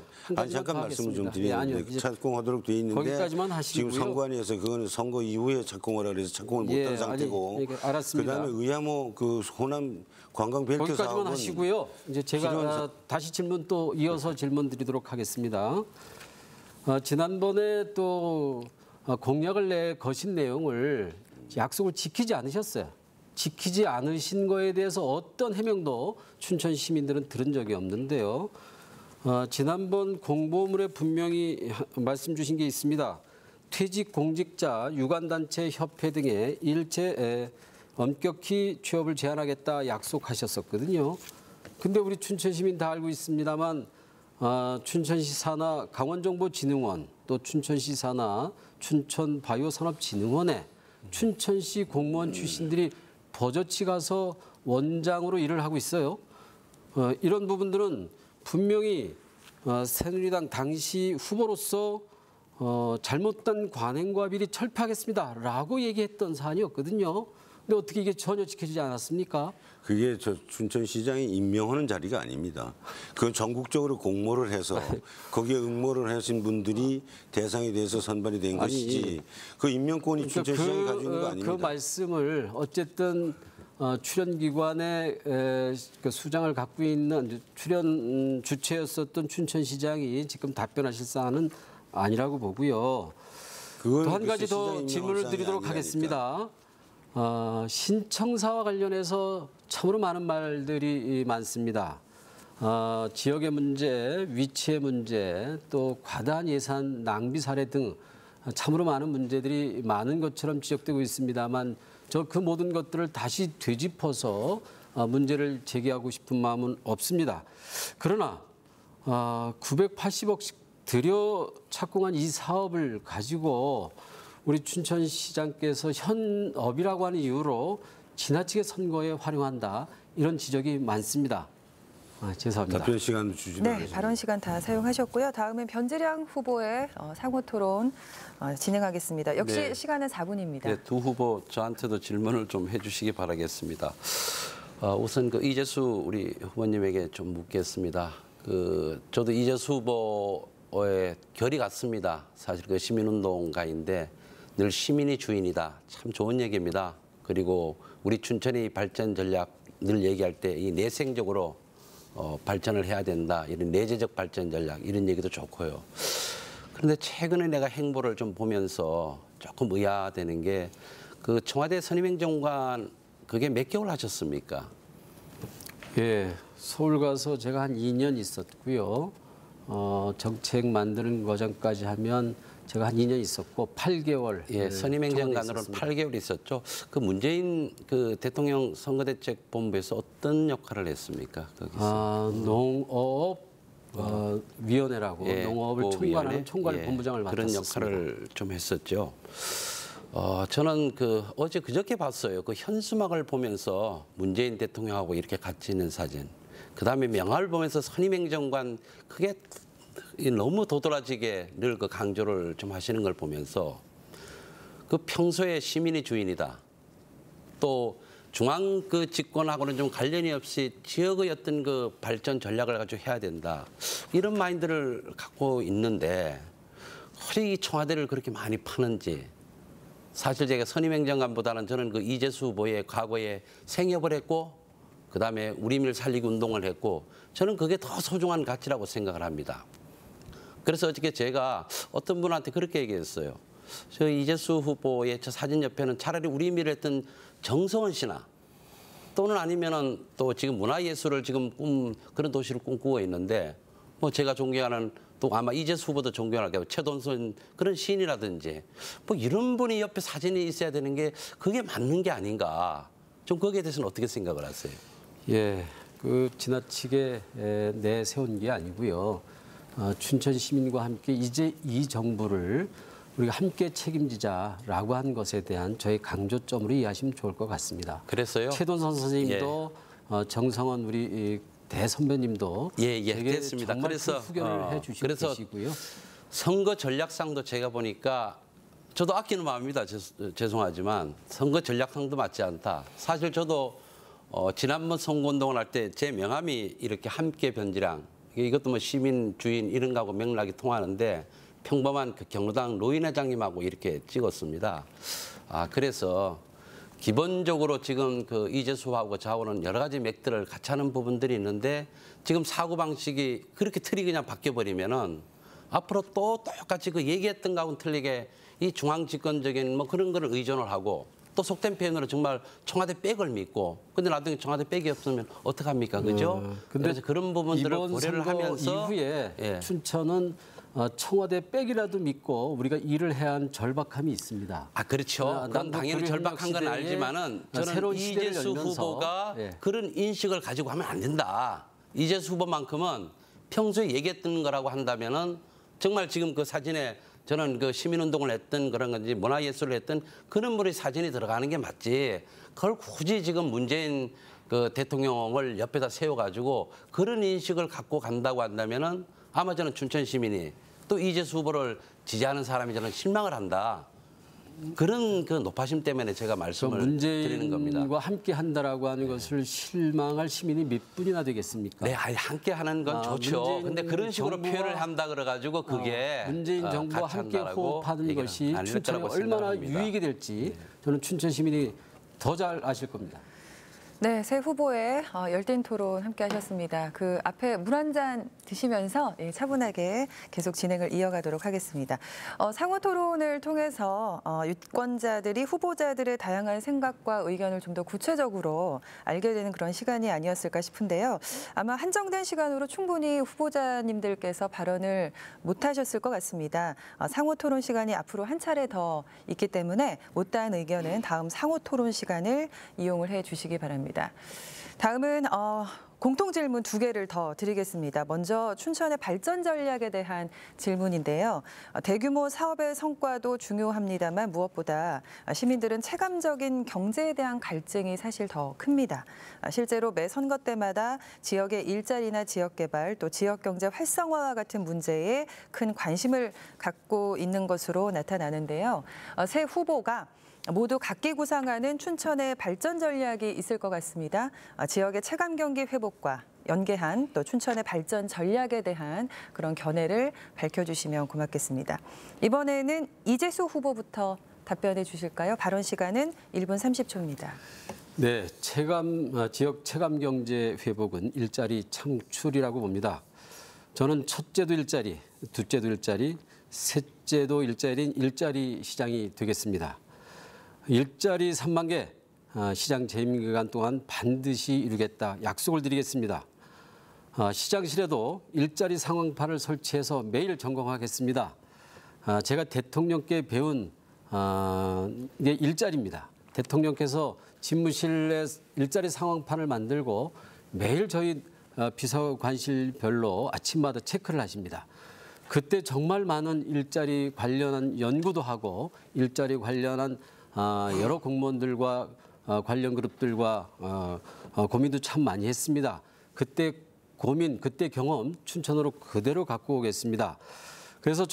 잠깐 말씀을 좀 드리는데 착공하도록 돼 있는데 거기까지만 하시고요. 지금 선관위에서 그거는 선거 이후에 착공하라 그래서 착공을 못한 상태고 알았습니다. 그다음에 의암호 그 호남 관광벨트 거기까지만 사업은 하시고요. 이제 제가 다시 질문 또 이어서 질문 드리도록 하겠습니다. 지난번에 또 공약을 거신 내용을 약속을 지키지 않으셨어요. 지키지 않으신 거에 대해서 어떤 해명도 춘천 시민들은 들은 적이 없는데요. 지난번 공보물에 분명히 말씀 주신 게 있습니다. 퇴직 공직자, 유관단체 협회 등의 일체 엄격히 취업을 제한하겠다 약속하셨었거든요. 근데 우리 춘천 시민 다 알고 있습니다만 춘천시 산하 강원정보진흥원 또 춘천시 산하 춘천바이오산업진흥원에 춘천시 공무원 출신들이 버젓이 가서 원장으로 일을 하고 있어요. 이런 부분들은 분명히 새누리당 당시 후보로서 잘못된 관행과 비리 철폐하겠습니다라고 얘기했던 사안이었거든요. 근데 어떻게 이게 전혀 지켜지지 않았습니까? 그게 춘천시장이 임명하는 자리가 아닙니다. 그건 전국적으로 공모를 해서 거기에 응모를 하신 분들이 대상이 돼서 선발이 된 것이지 그 임명권이 춘천시장이 가지고 있는 거 아닙니다. 그 말씀을 어쨌든 출연기관의 그 수장을 갖고 있는 출연 주체였었던 춘천시장이 지금 답변하실 사안은 아니라고 보고요. 또 한 가지 더 질문을 드리도록 하겠습니다. 신청사와 관련해서 참으로 많은 말들이 많습니다. 지역의 문제, 위치의 문제, 또 과다한 예산 낭비 사례 등 참으로 많은 문제들이 많은 것처럼 지적되고 있습니다만 저 그 모든 것들을 다시 되짚어서 문제를 제기하고 싶은 마음은 없습니다. 그러나 980억씩 들여 착공한 이 사업을 가지고 우리 춘천시장께서 현업이라고 하는 이유로 지나치게 선거에 활용한다 이런 지적이 많습니다. 죄송합니다. 답변 시간 주지 네, 않으시네요. 발언 시간 다 사용하셨고요. 다음은 변재량 후보의 상호 토론 진행하겠습니다. 역시 네. 시간은 4분입니다. 네, 두 후보 저한테도 질문을 좀 해주시기 바라겠습니다. 우선 그 이재수 우리 후보님에게 좀 묻겠습니다. 저도 이재수 후보의 결이 같습니다. 사실 그 시민운동가인데 늘 시민이 주인이다. 참 좋은 얘기입니다. 그리고 우리 춘천의 발전 전략 늘 얘기할 때 이 내생적으로 발전을 해야 된다. 이런 내재적 발전 전략 이런 얘기도 좋고요. 그런데 최근에 내가 행보를 좀 보면서 조금 의아되는 게 그 청와대 선임행정관 그게 몇 개월 하셨습니까? 예, 서울 가서 제가 한 2년 있었고요. 정책 만드는 과정까지 하면 제가 한 2년 있었고 8개월. 예, 선임행정관으로는 8개월 있었죠. 그 문재인 그 대통령 선거대책본부에서 어떤 역할을 했습니까? 거기서. 농업 위원회라고 예, 농업을 총괄하는 총괄본부장을 그런 맡았습니다. 역할을 좀 했었죠. 저는 어제 그저께 봤어요. 그 현수막을 보면서 문재인 대통령하고 이렇게 같이 있는 사진. 그다음에 명함을 보면서 선임행정관 그게 너무 도드라지게 늘 그 강조를 좀 하시는 걸 보면서 그 평소에 시민이 주인이다. 또 중앙 그 집권하고는 좀 관련이 없이 지역의 어떤 그 발전 전략을 가지고 해야 된다. 이런 마인드를 갖고 있는데 허리 청와대를 그렇게 많이 파는지 사실 제가 선임행정관보다는 저는 그 이재수 후보의 과거에 생협을 했고 그다음에 우리밀 살리기 운동을 했고 저는 그게 더 소중한 가치라고 생각을 합니다. 그래서 어저께 제가 어떤 분한테 그렇게 얘기했어요. 저 이재수 후보의 저 사진 옆에는 차라리 우리밀을 했던 정성원 씨나 또는 아니면은 또 지금 문화예술을 지금 그런 도시를 꿈꾸고 있는데 뭐 제가 존경하는 또 아마 이재수 후보도 존경하겠고 최돈선 그런 시인이라든지 뭐 이런 분이 옆에 사진이 있어야 되는 게 그게 맞는 게 아닌가. 좀 거기에 대해서는 어떻게 생각을 하세요? 예, 그 지나치게 내세운 게 아니고요. 춘천 시민과 함께 이제 이 정부를 우리가 함께 책임지자라고 한 것에 대한 저희 강조점으로 이해하시면 좋을 것 같습니다. 그랬어요? 최돈선 선생님도 정성원 우리 대선배님도 되게 됐습니다. 정말 그래서 큰 후견을 해주시고 그래서 계시고요. 선거 전략상도 제가 보니까 저도 아끼는 마음입니다. 죄송하지만 선거 전략상도 맞지 않다. 사실 저도 지난번 선거운동을 할 때 제 명함이 이렇게 함께 변지랑 이것도 뭐 시민 주인 이런 거하고 맥락이 통하는데 평범한 그 경로당 노인 회장님하고 이렇게 찍었습니다. 그래서 기본적으로 지금 그 이재수하고 좌우는 여러 가지 맥들을 같이 하는 부분들이 있는데 지금 사고방식이 그렇게 틀이 그냥 바뀌어버리면은 앞으로 또 똑같이 그 얘기했던 거하고는 틀리게 이 중앙집권적인 뭐 그런 거를 의존을 하고 또 속된 표현으로 정말 청와대 백을 믿고 근데 나중에 청와대 백이 없으면 어떡합니까? 그죠? 그래서 그런 부분들을 이번 고려를 선거 하면서 이후에 춘천은 청와대 백이라도 믿고 우리가 일을 해야 하는 절박함이 있습니다. 그렇죠. 그건 당연히 절박한 건 알지만은 저는 새로운 시대를 이재수 열면서, 후보가 예. 그런 인식을 가지고 하면 안 된다. 이재수 후보만큼은 평소에 얘기했던 거라고 한다면은 정말 지금 그 사진에 저는 그 시민운동을 했던 그런 건지 문화예술을 했던 그런 분의 사진이 들어가는 게 맞지. 그걸 굳이 지금 문재인 그 대통령을 옆에다 세워가지고 그런 인식을 갖고 간다고 한다면은 아마 저는 춘천 시민이 또 이재수 후보를 지지하는 사람이 저는 실망을 한다. 그런 그 높아심 때문에 제가 말씀을 드리는 겁니다. 문재인과 함께 한다라고 하는 것을 실망할 시민이 몇 분이나 되겠습니까? 네, 함께 하는 건 좋죠. 문재인 근데 그런 식으로 정부와, 표현을 한다 그래가지고 그게 문재인 정부와 같이 함께 한다라고 호흡하는 얘기는 것이 아닐 춘천에 거라고 얼마나 생각합니다. 유익이 될지 저는 춘천 시민이 더 잘 아실 겁니다. 네, 새 후보의 열띤 토론 함께 하셨습니다. 그 앞에 물 한 잔 드시면서 차분하게 계속 진행을 이어가도록 하겠습니다. 상호 토론을 통해서 유권자들이 후보자들의 다양한 생각과 의견을 좀 더 구체적으로 알게 되는 그런 시간이 아니었을까 싶은데요. 아마 한정된 시간으로 충분히 후보자님들께서 발언을 못하셨을 것 같습니다. 상호 토론 시간이 앞으로 한 차례 더 있기 때문에 못다한 의견은 다음 상호 토론 시간을 이용을 해 주시기 바랍니다. 다음은 공통 질문 2개를 더 드리겠습니다. 먼저 춘천의 발전 전략에 대한 질문인데요. 대규모 사업의 성과도 중요합니다만 무엇보다 시민들은 체감적인 경제에 대한 갈증이 사실 더 큽니다. 실제로 매 선거 때마다 지역의 일자리나 지역 개발 또 지역 경제 활성화와 같은 문제에 큰 관심을 갖고 있는 것으로 나타나는데요. 새 후보가 모두 각기 구상하는 춘천의 발전 전략이 있을 것 같습니다. 지역의 체감 경기 회복과 연계한 또 춘천의 발전 전략에 대한 그런 견해를 밝혀주시면 고맙겠습니다. 이번에는 이재수 후보부터 답변해 주실까요? 발언 시간은 1분 30초입니다. 네, 지역 체감 경제 회복은 일자리 창출이라고 봅니다. 저는 첫째도 일자리, 둘째도 일자리, 셋째도 일자리인 일자리 시장이 되겠습니다. 일자리 3만 개 시장 재임 기간 동안 반드시 이루겠다 약속을 드리겠습니다. 시장실에도 일자리 상황판을 설치해서 매일 점검하겠습니다. 제가 대통령께 배운 게 일자리입니다. 대통령께서 집무실에 일자리 상황판을 만들고 매일 저희 비서관실별로 아침마다 체크를 하십니다. 그때 정말 많은 일자리 관련한 연구도 하고 일자리 관련한 여러 공무원들과 관련 그룹들과 고민도 참 많이 했습니다. 그때 고민, 그때 경험 춘천으로 그대로 갖고 오겠습니다. 그래서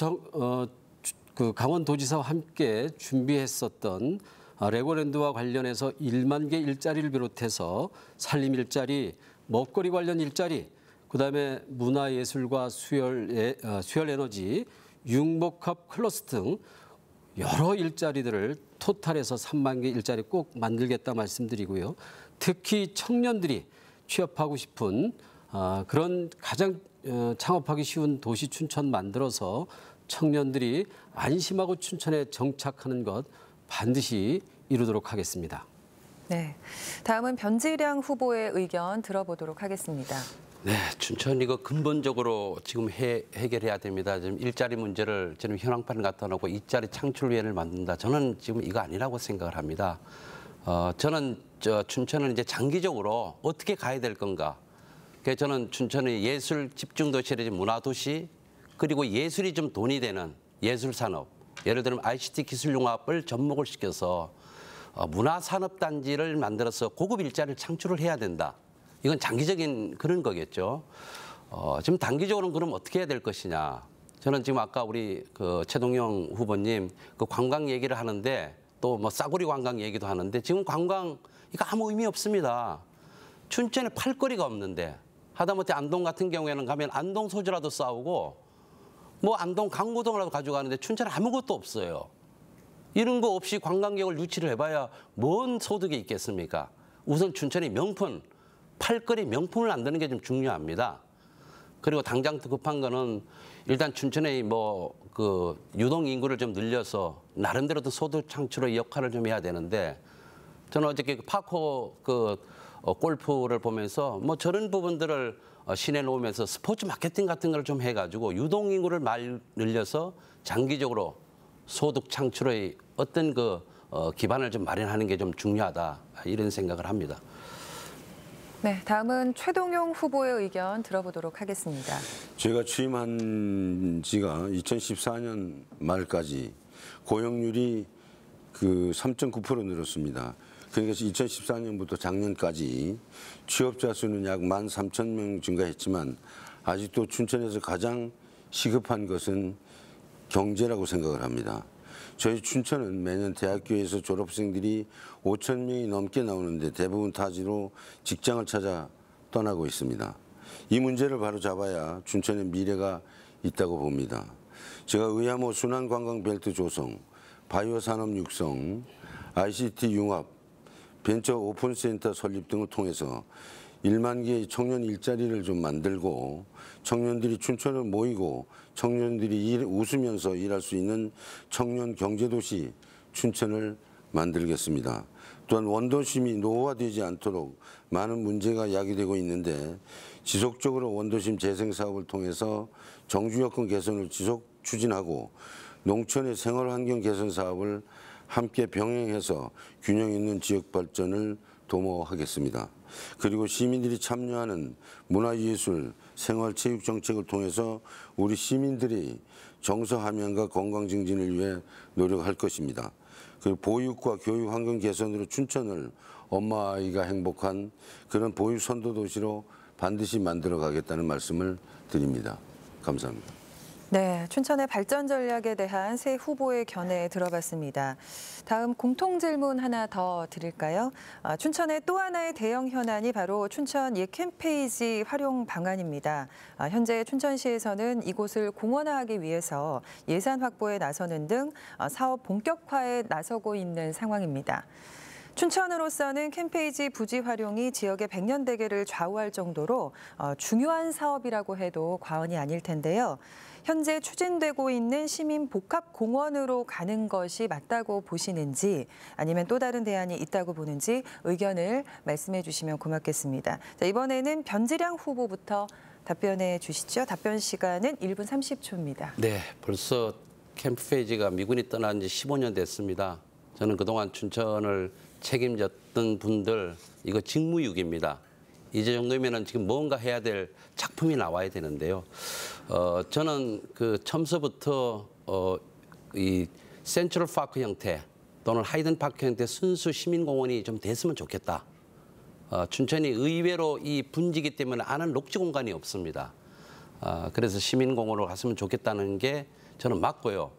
그 강원도지사와 함께 준비했었던 레고랜드와 관련해서 1만 개 일자리를 비롯해서 산림 일자리, 먹거리 관련 일자리, 그다음에 문화예술과 수혈 에너지, 융복합 클러스터 등 여러 일자리들을 토탈해서 3만 개 일자리 꼭 만들겠다 말씀드리고요. 특히 청년들이 취업하고 싶은 그런 가장 창업하기 쉬운 도시 춘천 만들어서 청년들이 안심하고 춘천에 정착하는 것 반드시 이루도록 하겠습니다. 네, 다음은 변지량 후보의 의견 들어보도록 하겠습니다. 네, 춘천 이거 근본적으로 지금 해결해야 됩니다. 지금 일자리 문제를 지금 현황판을 갖다 놓고 일자리 창출위원회를 만든다. 저는 지금 이거 아니라고 생각을 합니다. 저는 춘천은 이제 장기적으로 어떻게 가야 될 건가. 그래서 저는 춘천의 예술 집중도시라든지 문화도시 그리고 예술이 좀 돈이 되는 예술산업. 예를 들면 ICT 기술융합을 접목을 시켜서 문화산업단지를 만들어서 고급 일자리를 창출을 해야 된다. 이건 장기적인 그런 거겠죠. 지금 단기적으로는 그럼 어떻게 해야 될 것이냐. 저는 지금 아까 우리 그 최동영 후보님 그 관광 얘기를 하는데 또 뭐 싸구리 관광 얘기도 하는데 지금 관광 이거 아무 의미 없습니다. 춘천에 팔거리가 없는데 하다못해 안동 같은 경우에는 가면 안동 소주라도 싸우고 뭐 안동 강고동이라도 가져가는데 춘천에 아무것도 없어요. 이런 거 없이 관광객을 유치를 해봐야 뭔 소득이 있겠습니까? 우선 춘천이 명품 팔거리 명품을 만드는 게 좀 중요합니다. 그리고 당장 더 급한 거는 일단 춘천의 뭐 그 유동 인구를 좀 늘려서 나름대로도 소득 창출의 역할을 좀 해야 되는데 저는 어저께 파코 골프를 보면서 뭐 저런 부분들을 시내 놓으면서 스포츠 마케팅 같은 걸 좀 해가지고 유동 인구를 늘려서 장기적으로 소득 창출의 어떤 기반을 좀 마련하는 게 좀 중요하다 이런 생각을 합니다. 네, 다음은 최동용 후보의 의견 들어보도록 하겠습니다. 제가 취임한 지가 2014년 말까지 고용률이 3.9% 늘었습니다. 그러니까 2014년부터 작년까지 취업자 수는 약 13,000명 증가했지만 아직도 춘천에서 가장 시급한 것은 경제라고 생각을 합니다. 저희 춘천은 매년 대학교에서 졸업생들이 5,000명이 넘게 나오는데 대부분 타지로 직장을 찾아 떠나고 있습니다. 이 문제를 바로 잡아야 춘천의 미래가 있다고 봅니다. 제가 의암호 순환관광벨트 조성, 바이오 산업 육성, ICT 융합, 벤처 오픈센터 설립 등을 통해서 1만 개의 청년 일자리를 좀 만들고 청년들이 춘천을 모이고 청년들이 웃으면서 일할 수 있는 청년 경제도시 춘천을 만들겠습니다. 또한 원도심이 노후화되지 않도록 많은 문제가 야기되고 있는데 지속적으로 원도심 재생 사업을 통해서 정주 여건 개선을 지속 추진하고 농촌의 생활환경 개선 사업을 함께 병행해서 균형 있는 지역 발전을 도모하겠습니다. 그리고 시민들이 참여하는 문화예술, 생활체육 정책을 통해서 우리 시민들이 정서함양과 건강 증진을 위해 노력할 것입니다. 그리고 보육과 교육 환경 개선으로 춘천을 엄마 아이가 행복한 그런 보육 선도 도시로 반드시 만들어 가겠다는 말씀을 드립니다. 감사합니다. 네, 춘천의 발전 전략에 대한 새 후보의 견해 들어봤습니다. 다음 공통 질문 하나 더 드릴까요? 춘천의 또 하나의 대형 현안이 바로 춘천 캠페이지 활용 방안입니다. 현재 춘천시에서는 이곳을 공원화하기 위해서 예산 확보에 나서는 등 사업 본격화에 나서고 있는 상황입니다. 춘천으로서는 캠페이지 부지 활용이 지역의 백년대계를 좌우할 정도로 중요한 사업이라고 해도 과언이 아닐 텐데요. 현재 추진되고 있는 시민 복합공원으로 가는 것이 맞다고 보시는지 아니면 또 다른 대안이 있다고 보는지 의견을 말씀해 주시면 고맙겠습니다. 자, 이번에는 변지량 후보부터 답변해 주시죠. 답변 시간은 1분 30초입니다. 네, 벌써 캠페이지가 미군이 떠난 지 15년 됐습니다. 저는 그동안 춘천을 책임졌던 분들 이거 직무유기입니다. 이제 정도면은 지금 뭔가 해야 될 작품이 나와야 되는데요. 저는 그 처음서부터 이 센트럴 파크 형태 또는 하이든 파크 형태 순수 시민공원이 좀 됐으면 좋겠다. 춘천이 의외로 이 분지기 때문에 아는 녹지 공간이 없습니다. 그래서 시민공원으로 갔으면 좋겠다는 게 저는 맞고요.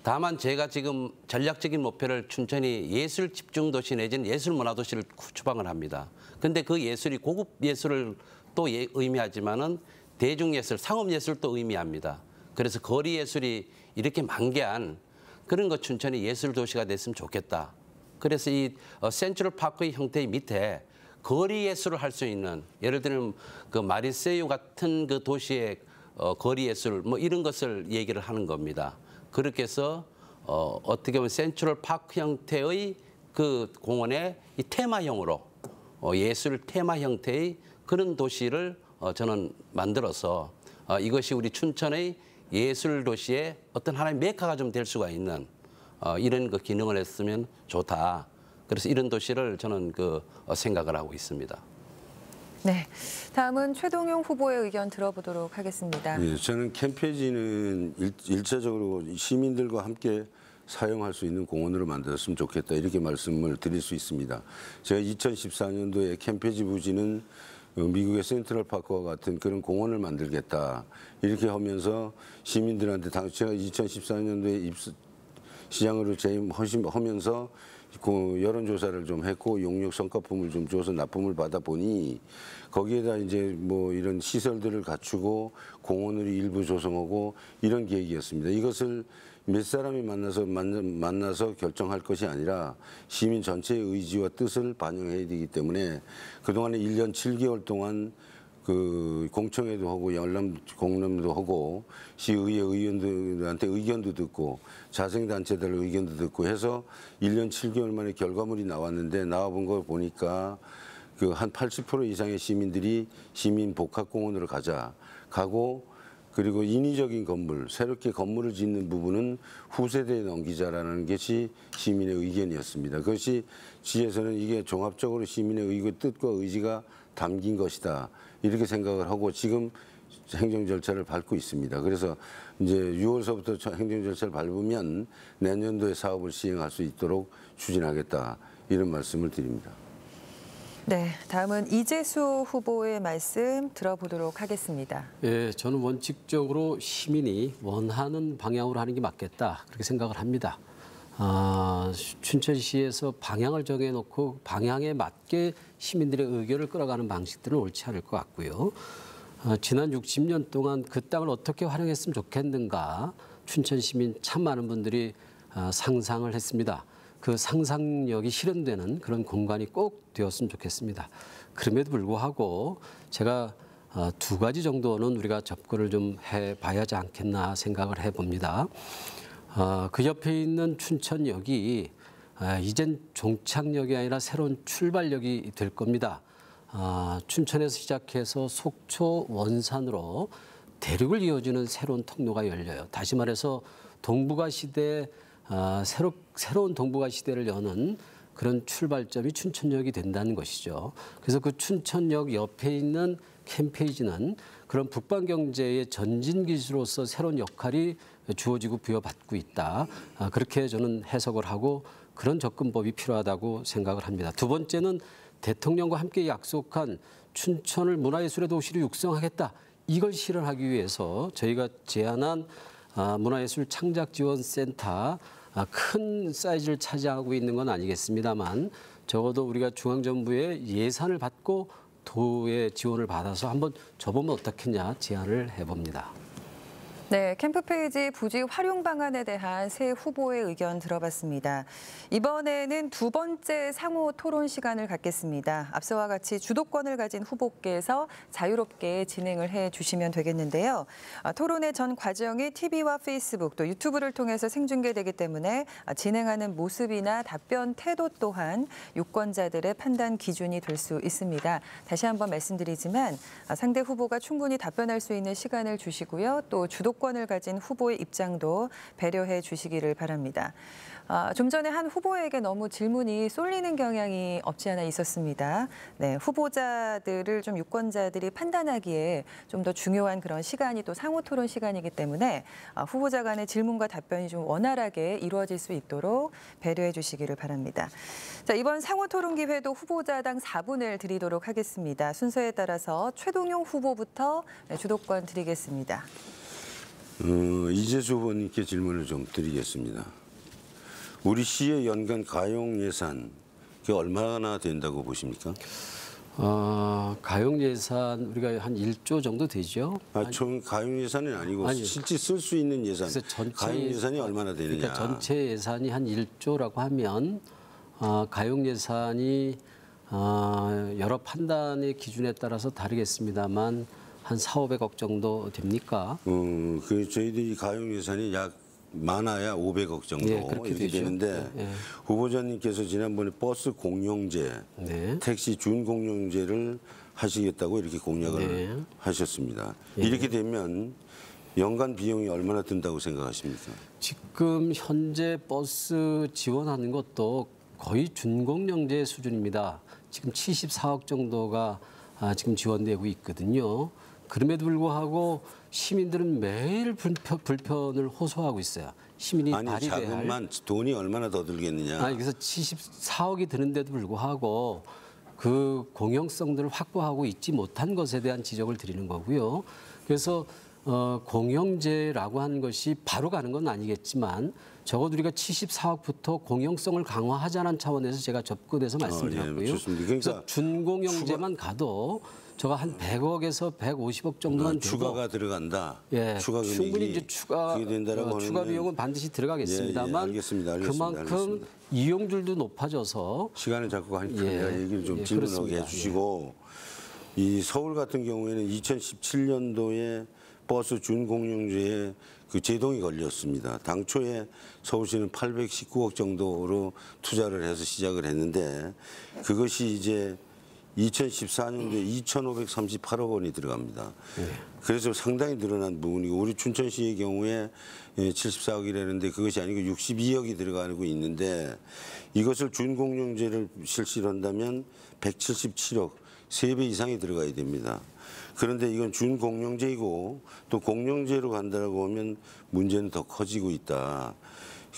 다만 제가 지금 전략적인 목표를 춘천이 예술 집중도시 내지는 예술 문화도시를 추방을 합니다. 근데 그 예술이 고급 예술을 또 의미하지만은 대중예술, 상업예술도 의미합니다. 그래서 거리 예술이 이렇게 만개한 그런 거 춘천이 예술도시가 됐으면 좋겠다. 그래서 이 센트럴 파크의 형태의 밑에 거리 예술을 할 수 있는 예를 들면 그 마리세유 같은 그 도시의 거리 예술 뭐 이런 것을 얘기를 하는 겁니다. 그렇게 해서 어떻게 보면 센트럴 파크 형태의 그 공원의 이 테마형으로 예술 테마 형태의 그런 도시를 저는 만들어서 이것이 우리 춘천의 예술 도시의 어떤 하나의 메카가 좀 될 수가 있는 이런 그 기능을 했으면 좋다. 그래서 이런 도시를 저는 그 생각을 하고 있습니다. 네, 다음은 최동용 후보의 의견 들어보도록 하겠습니다. 예, 저는 캠페이지는 일차적으로 시민들과 함께 사용할 수 있는 공원으로 만들었으면 좋겠다 이렇게 말씀을 드릴 수 있습니다. 제가 2014년도에 캠페이지 부지는 미국의 센트럴 파크와 같은 그런 공원을 만들겠다 이렇게 하면서 시민들한테 제가 2014년도에 시장으로 재임하면서 그 여론조사를 좀 했고 용역 성과품을 좀 줘서 납품을 받아 보니 거기에다 이제 뭐 이런 시설들을 갖추고 공원을 일부 조성하고 이런 계획이었습니다. 이것을 몇 사람이 만나서 결정할 것이 아니라 시민 전체의 의지와 뜻을 반영해야 되기 때문에 그동안에 1년 7개월 동안 그 공청회도 하고 열람 공론도 하고 시의회 의원들한테 의견도 듣고 자생단체들 의견도 듣고 해서 1년 7개월 만에 결과물이 나왔는데 나와본 걸 보니까 그 한 80% 이상의 시민들이 시민 복합공원으로 가고 그리고 인위적인 건물, 새롭게 건물을 짓는 부분은 후세대에 넘기자라는 것이 시민의 의견이었습니다. 그것이 시에서는 이게 종합적으로 시민의 뜻과 의지가 담긴 것이다. 이렇게 생각을 하고 지금 행정 절차를 밟고 있습니다. 그래서 이제 6월서부터 행정 절차를 밟으면 내년도에 사업을 시행할 수 있도록 추진하겠다. 이런 말씀을 드립니다. 네, 다음은 이재수 후보의 말씀 들어보도록 하겠습니다. 예, 저는 원칙적으로 시민이 원하는 방향으로 하는 게 맞겠다 그렇게 생각을 합니다. 춘천시에서 방향을 정해놓고 방향에 맞게 시민들의 의견을 끌어가는 방식들은 옳지 않을 것 같고요. 지난 60년 동안 그 땅을 어떻게 활용했으면 좋겠는가 춘천 시민 참 많은 분들이 상상을 했습니다. 그 상상력이 실현되는 그런 공간이 꼭 되었으면 좋겠습니다. 그럼에도 불구하고 제가 두 가지 정도는 우리가 접근을 좀 해봐야 하지 않겠나 생각을 해봅니다. 그 옆에 있는 춘천역이 이젠 종착역이 아니라 새로운 출발역이 될 겁니다. 춘천에서 시작해서 속초, 원산으로 대륙을 이어주는 새로운 통로가 열려요. 다시 말해서 동북아 시대, 새로운 동북아 시대를 여는 그런 출발점이 춘천역이 된다는 것이죠. 그래서 그 춘천역 옆에 있는 캠페이지는 그런 북방 경제의 전진기지로서 새로운 역할이 주어지고 부여받고 있다. 그렇게 저는 해석을 하고 그런 접근법이 필요하다고 생각을 합니다. 두 번째는 대통령과 함께 약속한 춘천을 문화예술의 도시로 육성하겠다. 이걸 실현하기 위해서 저희가 제안한 문화예술 창작지원센터 큰 사이즈를 차지하고 있는 건 아니겠습니다만 적어도 우리가 중앙정부의 예산을 받고 도의 지원을 받아서 한번 줘보면 어떻겠냐 제안을 해봅니다. 네, 캠프페이지 부지 활용 방안에 대한 새 후보의 의견 들어봤습니다. 이번에는 두 번째 상호 토론 시간을 갖겠습니다. 앞서와 같이 주도권을 가진 후보께서 자유롭게 진행을 해주시면 되겠는데요. 토론의 전 과정이 TV와 페이스북 또 유튜브를 통해서 생중계되기 때문에 진행하는 모습이나 답변 태도 또한 유권자들의 판단 기준이 될 수 있습니다. 다시 한번 말씀드리지만 상대 후보가 충분히 답변할 수 있는 시간을 주시고요. 또 주도권을 가진 후보의 입장도 배려해 주시기를 바랍니다. 좀 전에 한 후보에게 너무 질문이 쏠리는 경향이 없지 않아 있었습니다. 네, 후보자들을 좀 유권자들이 판단하기에 좀 더 중요한 그런 시간이 또 상호 토론 시간이기 때문에 후보자 간의 질문과 답변이 좀 원활하게 이루어질 수 있도록 배려해 주시기를 바랍니다. 자, 이번 상호 토론 기회도 후보자당 4분을 드리도록 하겠습니다. 순서에 따라서 최동용 후보부터 주도권 드리겠습니다. 이재수 후보님께 질문을 좀 드리겠습니다. 우리 시의 연간 가용 예산 그게 얼마나 된다고 보십니까? 가용 예산 우리가 한 1조 정도 되죠. 총 가용 예산은 아니고 실제 쓸 수 있는 예산. 가용 예산이 얼마나 되느냐. 그러니까 전체 예산이 한 1조라고 하면 가용 예산이 여러 판단의 기준에 따라서 다르겠습니다만 한 4,500억 정도 됩니까? 그 저희들이 가용 예산이 약 많아야 500억 정도 그렇게 이렇게 되죠. 되는데 후보자님께서 지난번에 버스 공용제, 택시 준 공용제를 하시겠다고 이렇게 공약을 하셨습니다. 이렇게 되면 연간 비용이 얼마나 든다고 생각하십니까? 지금 현재 버스 지원하는 것도 거의 준공영제 수준입니다. 지금 74억 정도가 지금 지원되고 있거든요. 그럼에도 불구하고 시민들은 매일 불편을 호소하고 있어요. 시민이 발휘돼야 자금만 돈이 얼마나 더 들겠느냐. 그래서 74억이 드는데도 불구하고 그 공영성들을 확보하고 있지 못한 것에 대한 지적을 드리는 거고요. 그래서 공영제라고 하는 것이 바로 가는 건 아니겠지만 적어도 우리가 74억부터 공영성을 강화하자는 차원에서 제가 접근해서 말씀드렸고요. 그래서 준공영제만 가도 저가 한 100억에서 150억 정도만 되고 추가가 들어간다. 추가 충분히 이제 추가 비용은 반드시 들어가겠습니다만 알겠습니다. 그만큼 이용률도 높아져서 시간을 잡고 하니까 내가 얘기를 좀 질문하게 해주시고 이 서울 같은 경우에는 2017년도에 버스 준공영제에 그 제동이 걸렸습니다. 당초에 서울시는 819억 정도로 투자를 해서 시작을 했는데 그것이 이제 2014년도에 2,538억 원이 들어갑니다. 그래서 상당히 늘어난 부분이고 우리 춘천시의 경우에 74억이라는데 그것이 아니고 62억이 들어가고 있는데 이것을 준공영제를 실시를 한다면 177억, 3배 이상이 들어가야 됩니다. 그런데 이건 준공영제이고 또 공영제로 간다고 하면 문제는 더 커지고 있다.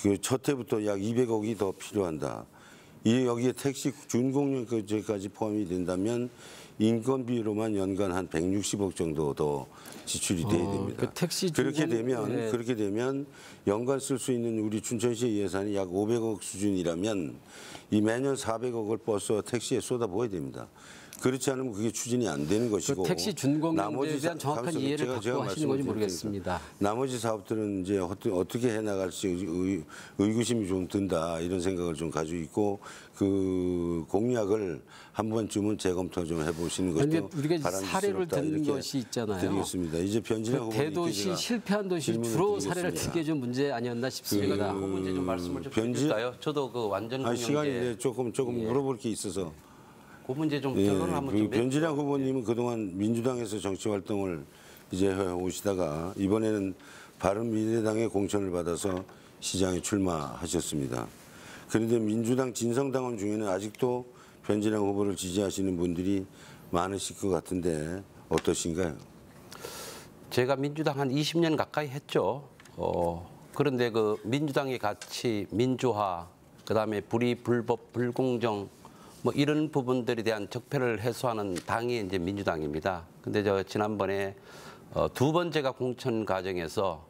그 첫 해부터 약 200억이 더 필요한다. 여기에 택시 준공영제까지 포함이 된다면 인건비로만 연간 한 160억 정도 더 지출이 돼야 됩니다. 그렇게 되면 연간 쓸 수 있는 우리 춘천시의 예산이 약 500억 수준이라면 이 매년 400억을 버스와 택시에 쏟아부어야 됩니다. 그렇지 않으면 그게 추진이 안 되는 것이고 그 택시 준공에 나머지 대한 정확한 이해를 갖고 하시는 건지 모르겠습니다. 나머지 사업들은 이제 어떻게 해나갈지 의구심이 좀 든다 이런 생각을 좀 가지고 있고 그 공약을 한 번쯤은 재검토 좀 해보시는 것도 우리가 사례를 바람직스럽다 든 이렇게 것이 있잖아요. 드리겠습니다. 이제 변진영 그 후보님께 대도시 제가 실패한 도시 질문을 주로 사례를 드리겠습니다. 드게 좀 문제 아니었나 싶습니다. 그 문제 좀 말씀을 좀 변진- 해줄까요? 저도 그 완전 아니, 시간이 공영제 조금 물어볼 게 있어서. 그 문제 좀 예, 결론을 한번 그 좀 변진영 후보님은 그동안 민주당에서 정치 활동을 이제 해 오시다가 이번에는 바른미래당의 공천을 받아서 시장에 출마하셨습니다. 그런데 민주당 진성당원 중에는 아직도 변진영 후보를 지지하시는 분들이 많으실 것 같은데 어떠신가요? 제가 민주당 한 20년 가까이 했죠. 그런데 그 민주당의 가치, 민주화, 그다음에 불의, 불법, 불공정 뭐 이런 부분들에 대한 적폐를 해소하는 당이 이제 민주당입니다. 근데 저 지난번에 두 번째가 공천 과정에서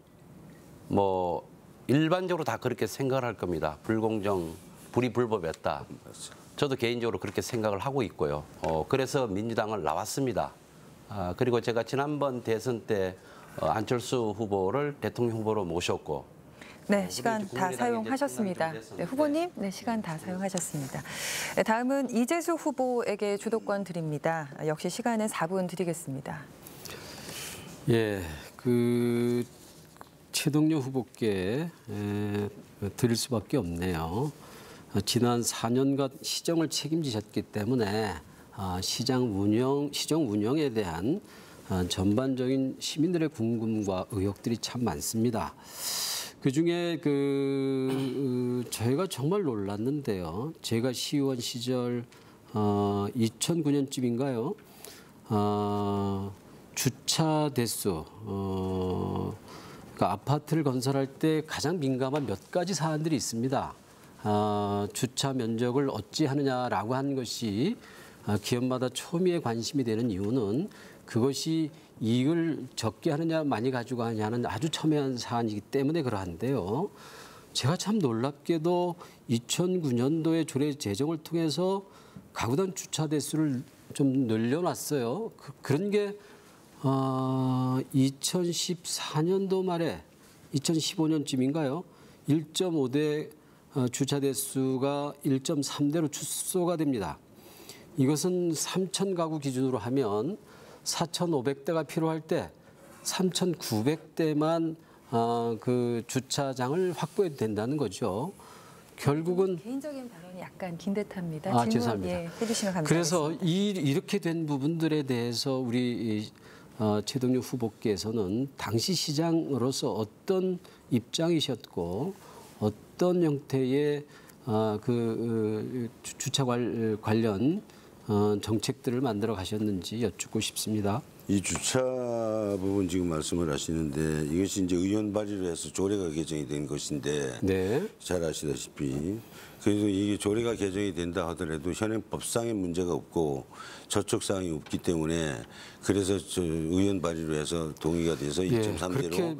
뭐 일반적으로 다 그렇게 생각을 할 겁니다. 불공정, 불의, 불법이었다. 저도 개인적으로 그렇게 생각을 하고 있고요. 그래서 민주당을 나왔습니다. 그리고 제가 지난번 대선 때 안철수 후보를 대통령 후보로 모셨고 네, 시간 다 국민의당이 사용하셨습니다. 이제 네, 후보님, 네, 시간 다 사용하셨습니다. 네, 다음은 이재수 후보에게 주도권 드립니다. 역시 시간은 4분 드리겠습니다. 예, 그 최동료 후보께 드릴 수밖에 없네요. 지난 4년간 시정을 책임지셨기 때문에 시정 운영에 대한 전반적인 시민들의 궁금과 의혹들이 참 많습니다. 그중에 저희가 정말 놀랐는데요. 제가 시의원 시절 2009년쯤인가요? 주차 대수, 그러니까 아파트를 건설할 때 가장 민감한 몇 가지 사안들이 있습니다. 주차 면적을 어찌 하느냐라고 하는 것이 기업마다 초미의 관심이 되는 이유는 그것이 이익을 적게 하느냐 많이 가지고 하느냐는 아주 첨예한 사안이기 때문에 그러한데요. 제가 참 놀랍게도 2009년도에 조례 제정을 통해서 가구당 주차 대수를 좀 늘려놨어요. 그런 게 2014년도 말에 2015년쯤인가요? 1.5대 주차 대수가 1.3대로 축소가 됩니다. 이것은 3,000 가구 기준으로 하면 4,500대가 필요할 때 3,900대만 그 주차장을 확보해도 된다는 거죠. 결국은 개인적인 발언이 약간 긴 듯합니다. 질문 죄송합니다. 해주시면 감사하겠습니다. 그래서 이렇게 된 부분들에 대해서 우리 최동료 후보께서는 당시 시장으로서 어떤 입장이셨고 어떤 형태의 주차 관련 정책들을 만들어 가셨는지 여쭙고 싶습니다. 이 주차 부분 지금 말씀을 하시는데 이것이 이제 의원 발의를 해서 조례가 개정이 된 것인데 네. 잘 아시다시피 그래서 이게 조례가 개정이 된다 하더라도 현행 법상의 문제가 없고 저촉 사항이 없기 때문에 그래서 의원 발의로 해서 동의가 돼서 2.3대로 이렇게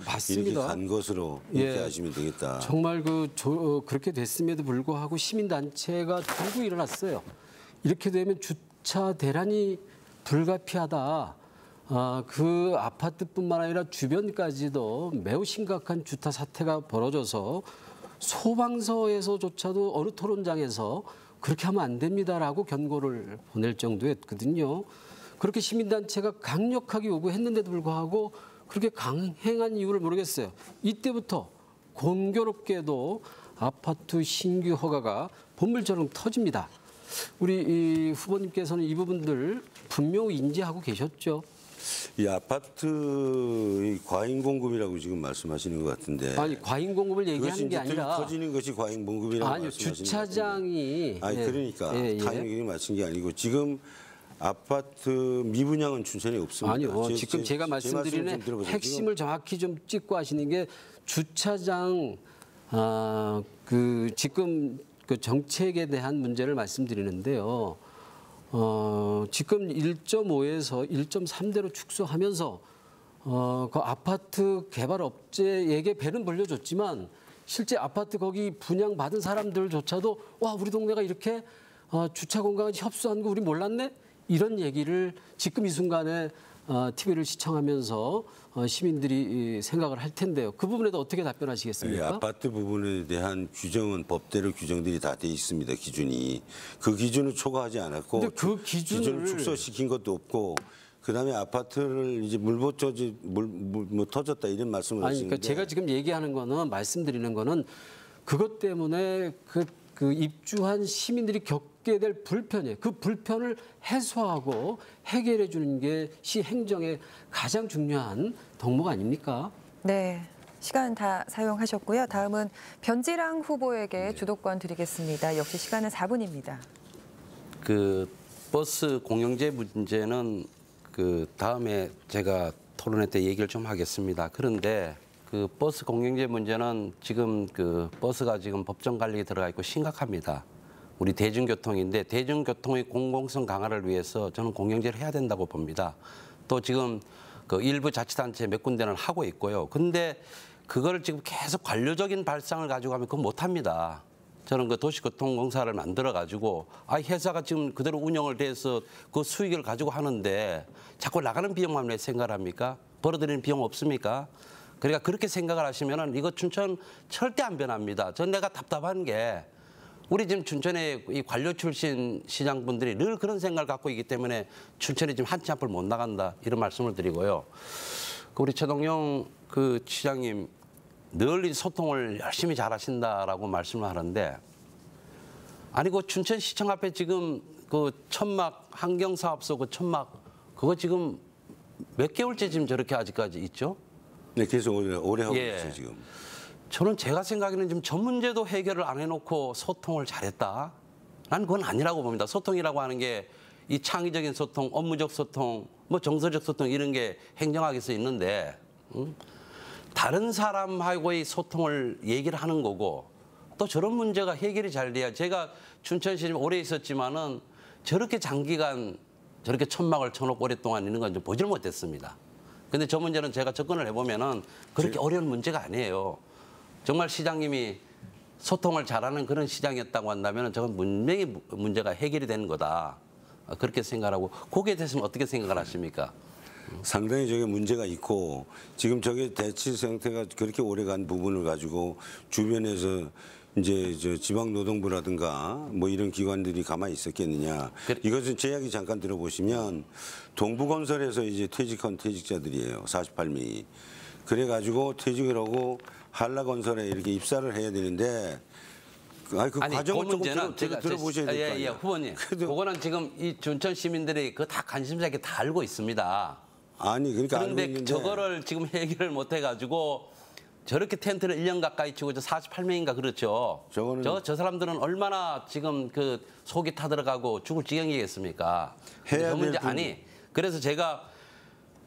간 것으로 이렇게 하시면 되겠다. 정말 그렇게 됐음에도 불구하고 시민단체가 결국 일어났어요. 이렇게 되면 주차 대란이 불가피하다. 그 아파트뿐만 아니라 주변까지도 매우 심각한 주차 사태가 벌어져서 소방서에서조차도 어느 토론장에서 그렇게 하면 안 됩니다라고 권고를 보낼 정도였거든요. 그렇게 시민단체가 강력하게 요구했는데도 불구하고 그렇게 강행한 이유를 모르겠어요. 이때부터 공교롭게도 아파트 신규 허가가 본물처럼 터집니다. 우리 이 후보님께서는 이 부분들 분명히 인지하고 계셨죠? 이 아파트 과잉 공급이라고 지금 말씀하시는 것 같은데. 아니 과잉 공급을 얘기하는 게 아니라 터지는 것이 과잉 공급이라고 아니요 말씀하시는 주차장이 아니 그러니까 타이밍이 맞춘 게 아니고 지금 아파트 미분양은 춘천에 없습니다. 아니요. 지금 제가 말씀드리는 핵심을 정확히 좀 짚고 하시는 게 주차장 지금 그 정책에 대한 문제를 말씀드리는데요. 지금 1.5에서 1.3대로 축소하면서 그 아파트 개발 업체에게 배는 벌려줬지만 실제 아파트 거기 분양 받은 사람들조차도 와 우리 동네가 이렇게 주차 공간을 협소한 거 우리 몰랐네 이런 얘기를 지금 이 순간에 TV를 시청하면서 시민들이 생각을 할 텐데요. 그 부분에도 어떻게 답변하시겠습니까? 아파트 부분에 대한 규정은 법대로 규정들이 다 돼 있습니다. 기준이. 그 기준을 초과하지 않았고 근데 그 기준을 축소시킨 것도 없고 그다음에 아파트를 이제 뭐 터졌다 이런 말씀을 아니, 하시는데 그러니까 제가 지금 얘기하는 거는 말씀드리는 거는 그것 때문에 그 입주한 시민들이 겪게 될 불편이에요. 그 불편을 해소하고 해결해 주는 게 시 행정의 가장 중요한 덕목 아닙니까? 네. 시간 다 사용하셨고요. 다음은 변지랑 후보에게 주도권 드리겠습니다. 역시 시간은 4분입니다. 그 버스 공영제 문제는 그 다음에 제가 토론회 때 얘기를 좀 하겠습니다. 그런데 그 버스 공영제 문제는 지금 그 버스가 지금 법정 관리에 들어가 있고 심각합니다. 우리 대중교통인데 대중교통의 공공성 강화를 위해서 저는 공영제를 해야 된다고 봅니다. 또 지금 그 일부 자치단체 몇 군데는 하고 있고요. 근데 그거를 지금 계속 관료적인 발상을 가지고 하면 그건 못합니다. 저는 그 도시교통공사를 만들어가지고 회사가 지금 그대로 운영을 돼서 그 수익을 가지고 하는데 자꾸 나가는 비용만 왜 생각을 합니까? 벌어들이는 비용 없습니까? 그러니까 그렇게 생각을 하시면은 이거 춘천 절대 안 변합니다. 전 내가 답답한 게 우리 지금 춘천의 이 관료 출신 시장분들이 늘 그런 생각을 갖고 있기 때문에 춘천이 지금 한치 앞을 못 나간다 이런 말씀을 드리고요. 우리 최동영 그 시장님 늘 이 소통을 열심히 잘하신다라고 말씀을 하는데 아니 그 춘천시청 앞에 지금 그 천막 환경사업소 그 천막 그거 지금 몇 개월째 지금 저렇게 아직까지 있죠? 네, 계속 오래 하고 있어요 지금. 저는 제가 생각에는 지금 전 문제도 해결을 안 해놓고 소통을 잘했다. 난 그건 아니라고 봅니다. 소통이라고 하는 게 이 창의적인 소통, 업무적 소통, 뭐 정서적 소통 이런 게 행정학에서 있는데 다른 사람하고의 소통을 얘기를 하는 거고 또 저런 문제가 해결이 잘 돼야 제가 춘천시에 오래 있었지만은 저렇게 장기간 저렇게 천막을 쳐놓고 오랫동안 있는 건 좀 보질 못했습니다. 근데 저 문제는 제가 접근을 해보면은 그렇게 어려운 문제가 아니에요. 정말 시장님이 소통을 잘하는 그런 시장이었다고 한다면 저건 분명히 문제가 해결이 되는 거다. 그렇게 생각하고 거기에 대해서는 어떻게 생각을 하십니까? 상당히 저게 문제가 있고 지금 저게 대치 상태가 그렇게 오래간 부분을 가지고 주변에서 이제 저 지방노동부라든가 뭐 이런 기관들이 가만히 있었겠느냐. 이것은 제 이야기 잠깐 들어보시면 동부건설에서 이제 퇴직한 퇴직자들이에요. 48명이. 그래가지고 퇴직을 하고 한라건설에 이렇게 입사를 해야 되는데 그 과정을 조금 들어보셔야 될 거 아니에요. 후보님, 그거는 지금 이 춘천 시민들이 그 다 관심사 있게 다 알고 있습니다. 아니 그러니까 그런데 저거를 지금 해결을 못 해가지고 저렇게 텐트를 1년 가까이 치고 48명인가 그렇죠. 저 사람들은 얼마나 지금 그 속이 타들어가고 죽을 지경이겠습니까? 해야 문제 될 아니. 그래서 제가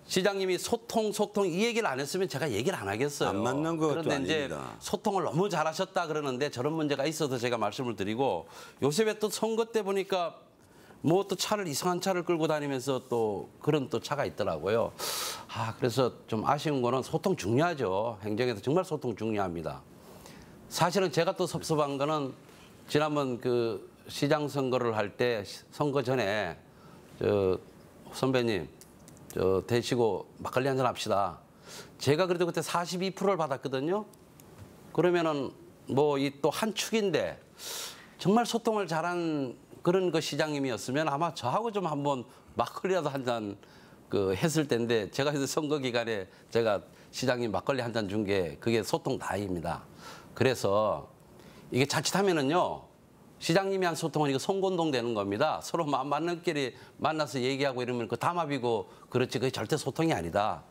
시장님이 소통 이 얘기를 안 했으면 제가 얘기를 안 하겠어요. 안 만난 것도 그런데 이제 아닙니다. 소통을 너무 잘하셨다 그러는데 저런 문제가 있어서 제가 말씀을 드리고 요새 왜 또 선거 때 보니까 뭐 또 이상한 차를 끌고 다니면서 또 그런 또 차가 있더라고요. 그래서 좀 아쉬운 거는 소통 중요하죠. 행정에서 정말 소통 중요합니다. 사실은 제가 또 섭섭한 거는 지난번 그 시장 선거를 할 때 선거 전에 저 선배님 대시고 막걸리 한잔 합시다. 제가 그래도 그때 42%를 받았거든요. 그러면은 뭐 이 또 한 축인데 정말 소통을 잘한 그런 그 시장님이었으면 아마 저하고 좀 한번 막걸리라도 한 잔 그 했을 텐데 제가 그래서 선거 기간에 제가 시장님 막걸리 한 잔 준 게 그게 소통 다입니다. 그래서 이게 자칫하면은요. 시장님이 한 소통은 이거 송곤동 되는 겁니다. 서로 맞는 길이 만나서 얘기하고 이러면 그 담합이고 그렇지 그게 절대 소통이 아니다.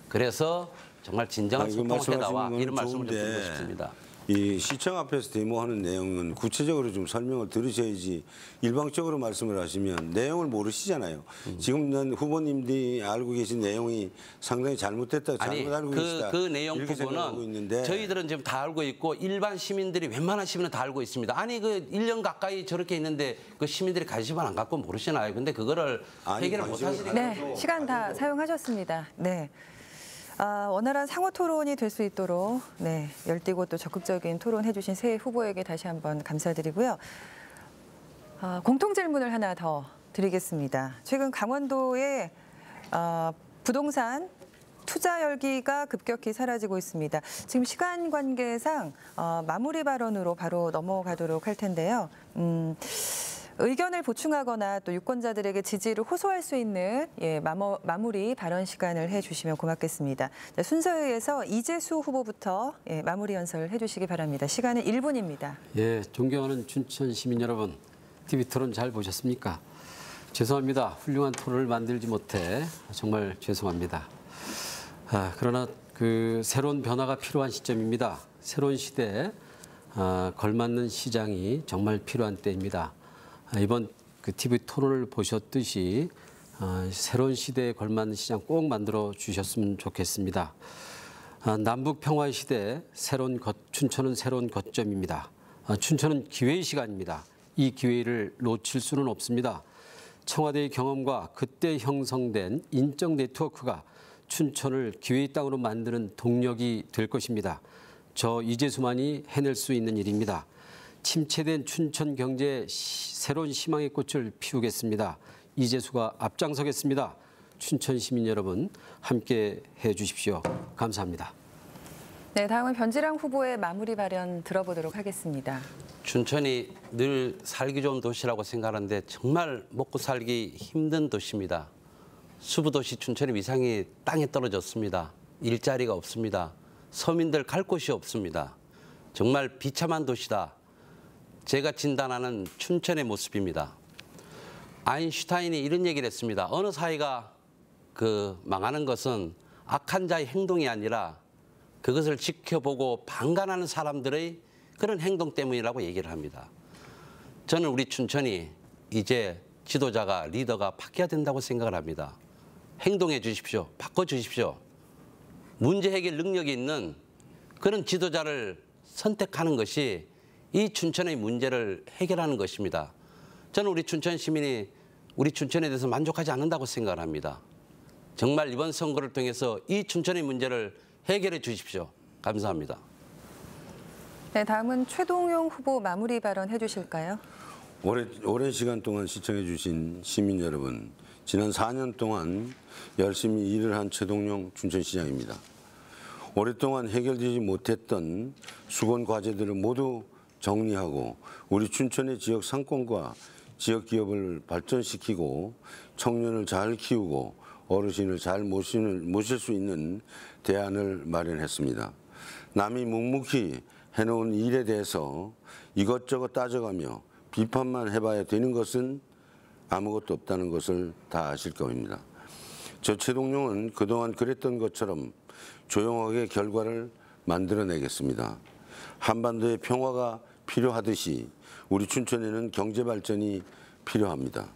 그래서 정말 진정한 소통을 해다와 이런 말씀을 좀 드리고 싶습니다. 이 시청 앞에서 데모하는 내용은 구체적으로 좀 설명을 들으셔야지 일방적으로 말씀을 하시면 내용을 모르시잖아요. 지금 난 후보님들이 알고 계신 내용이 상당히 잘못됐다, 잘못 알고 계시다. 그 내용 부분은 저희들은 지금 다 알고 있고 일반 시민들이 웬만한 시민은 다 알고 있습니다. 아니 그 1년 가까이 저렇게 있는데 그 시민들이 관심을 안 갖고 모르시나요? 근데 그거를 해결을 못 하시니까. 네, 시간 다 사용하셨습니다. 네. 원활한 상호 토론이 될 수 있도록 열띠고 또 적극적인 토론해 주신 새 후보에게 다시 한번 감사드리고요. 공통 질문을 하나 더 드리겠습니다. 최근 강원도의 부동산 투자 열기가 급격히 사라지고 있습니다. 지금 시간 관계상 마무리 발언으로 바로 넘어가도록 할 텐데요. 의견을 보충하거나 또 유권자들에게 지지를 호소할 수 있는 마무리 발언 시간을 해주시면 고맙겠습니다. 순서에 의해서 이재수 후보부터 마무리 연설을 해주시기 바랍니다. 시간은 1분입니다. 예, 존경하는 춘천 시민 여러분, TV 토론 잘 보셨습니까? 죄송합니다. 훌륭한 토론을 만들지 못해 정말 죄송합니다. 그러나 그 새로운 변화가 필요한 시점입니다. 새로운 시대에 걸맞는 시장이 정말 필요한 때입니다. 이번 그 TV 토론을 보셨듯이 새로운 시대에 걸맞는 시장 꼭 만들어 주셨으면 좋겠습니다. 남북 평화의 시대에 춘천은 새로운 거점입니다. 춘천은 기회의 시간입니다. 이 기회를 놓칠 수는 없습니다. 청와대의 경험과 그때 형성된 인적 네트워크가 춘천을 기회의 땅으로 만드는 동력이 될 것입니다. 저 이재수만이 해낼 수 있는 일입니다. 침체된 춘천 경제에 새로운 희망의 꽃을 피우겠습니다. 이재수가 앞장서겠습니다. 춘천 시민 여러분 함께 해주십시오. 감사합니다. 네, 다음은 변지랑 후보의 마무리 발언 들어보도록 하겠습니다. 춘천이 늘 살기 좋은 도시라고 생각하는데 정말 먹고 살기 힘든 도시입니다. 수부도시 춘천의 위상이 땅에 떨어졌습니다. 일자리가 없습니다. 서민들 갈 곳이 없습니다. 정말 비참한 도시다. 제가 진단하는 춘천의 모습입니다. 아인슈타인이 이런 얘기를 했습니다. 어느 사회가 망하는 것은 악한 자의 행동이 아니라 그것을 지켜보고 방관하는 사람들의 그런 행동 때문이라고 얘기를 합니다. 저는 우리 춘천이 이제 지도자가 리더가 바뀌어야 된다고 생각을 합니다. 행동해 주십시오. 바꿔주십시오. 문제 해결 능력이 있는 그런 지도자를 선택하는 것이 이 춘천의 문제를 해결하는 것입니다. 저는 우리 춘천 시민이 우리 춘천에 대해서 만족하지 않는다고 생각을 합니다. 정말 이번 선거를 통해서 이 춘천의 문제를 해결해 주십시오. 감사합니다. 네, 다음은 최동용 후보 마무리 발언 해주실까요? 오랜 시간 동안 시청해 주신 시민 여러분, 지난 4년 동안 열심히 일을 한 최동용 춘천시장입니다. 오랫동안 해결되지 못했던 수건 과제들을 모두 정리하고 우리 춘천의 지역 상권과 지역 기업을 발전시키고 청년을 잘 키우고 어르신을 잘 모실 수 있는 대안을 마련했습니다. 남이 묵묵히 해놓은 일에 대해서 이것저것 따져가며 비판만 해봐야 되는 것은 아무것도 없다는 것을 다 아실 겁니다. 저 최동용은 그동안 그랬던 것처럼 조용하게 결과를 만들어내겠습니다. 한반도의 평화가 필요하듯이 우리 춘천에는 경제 발전이 필요합니다.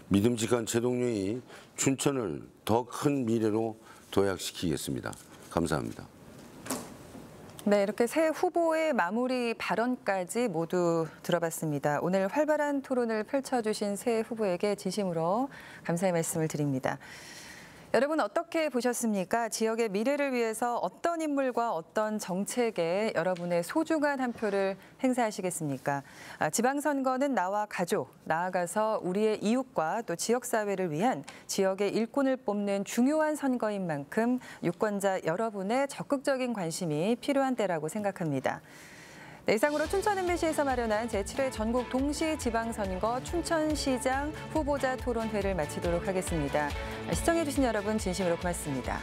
믿음직한 최동용이 춘천을 더 큰 미래로 도약시키겠습니다. 감사합니다. 네, 이렇게 새 후보의 마무리 발언까지 모두 들어봤습니다. 오늘 활발한 토론을 펼쳐주신 새 후보에게 진심으로 감사의 말씀을 드립니다. 여러분 어떻게 보셨습니까? 지역의 미래를 위해서 어떤 인물과 어떤 정책에 여러분의 소중한 한 표를 행사하시겠습니까? 지방선거는 나와 가족, 나아가서 우리의 이웃과 또 지역사회를 위한 지역의 일꾼을 뽑는 중요한 선거인 만큼 유권자 여러분의 적극적인 관심이 필요한 때라고 생각합니다. 네, 이상으로 춘천 MBC에서 마련한 제7회 전국 동시지방선거 춘천시장 후보자 토론회를 마치도록 하겠습니다. 시청해주신 여러분 진심으로 고맙습니다.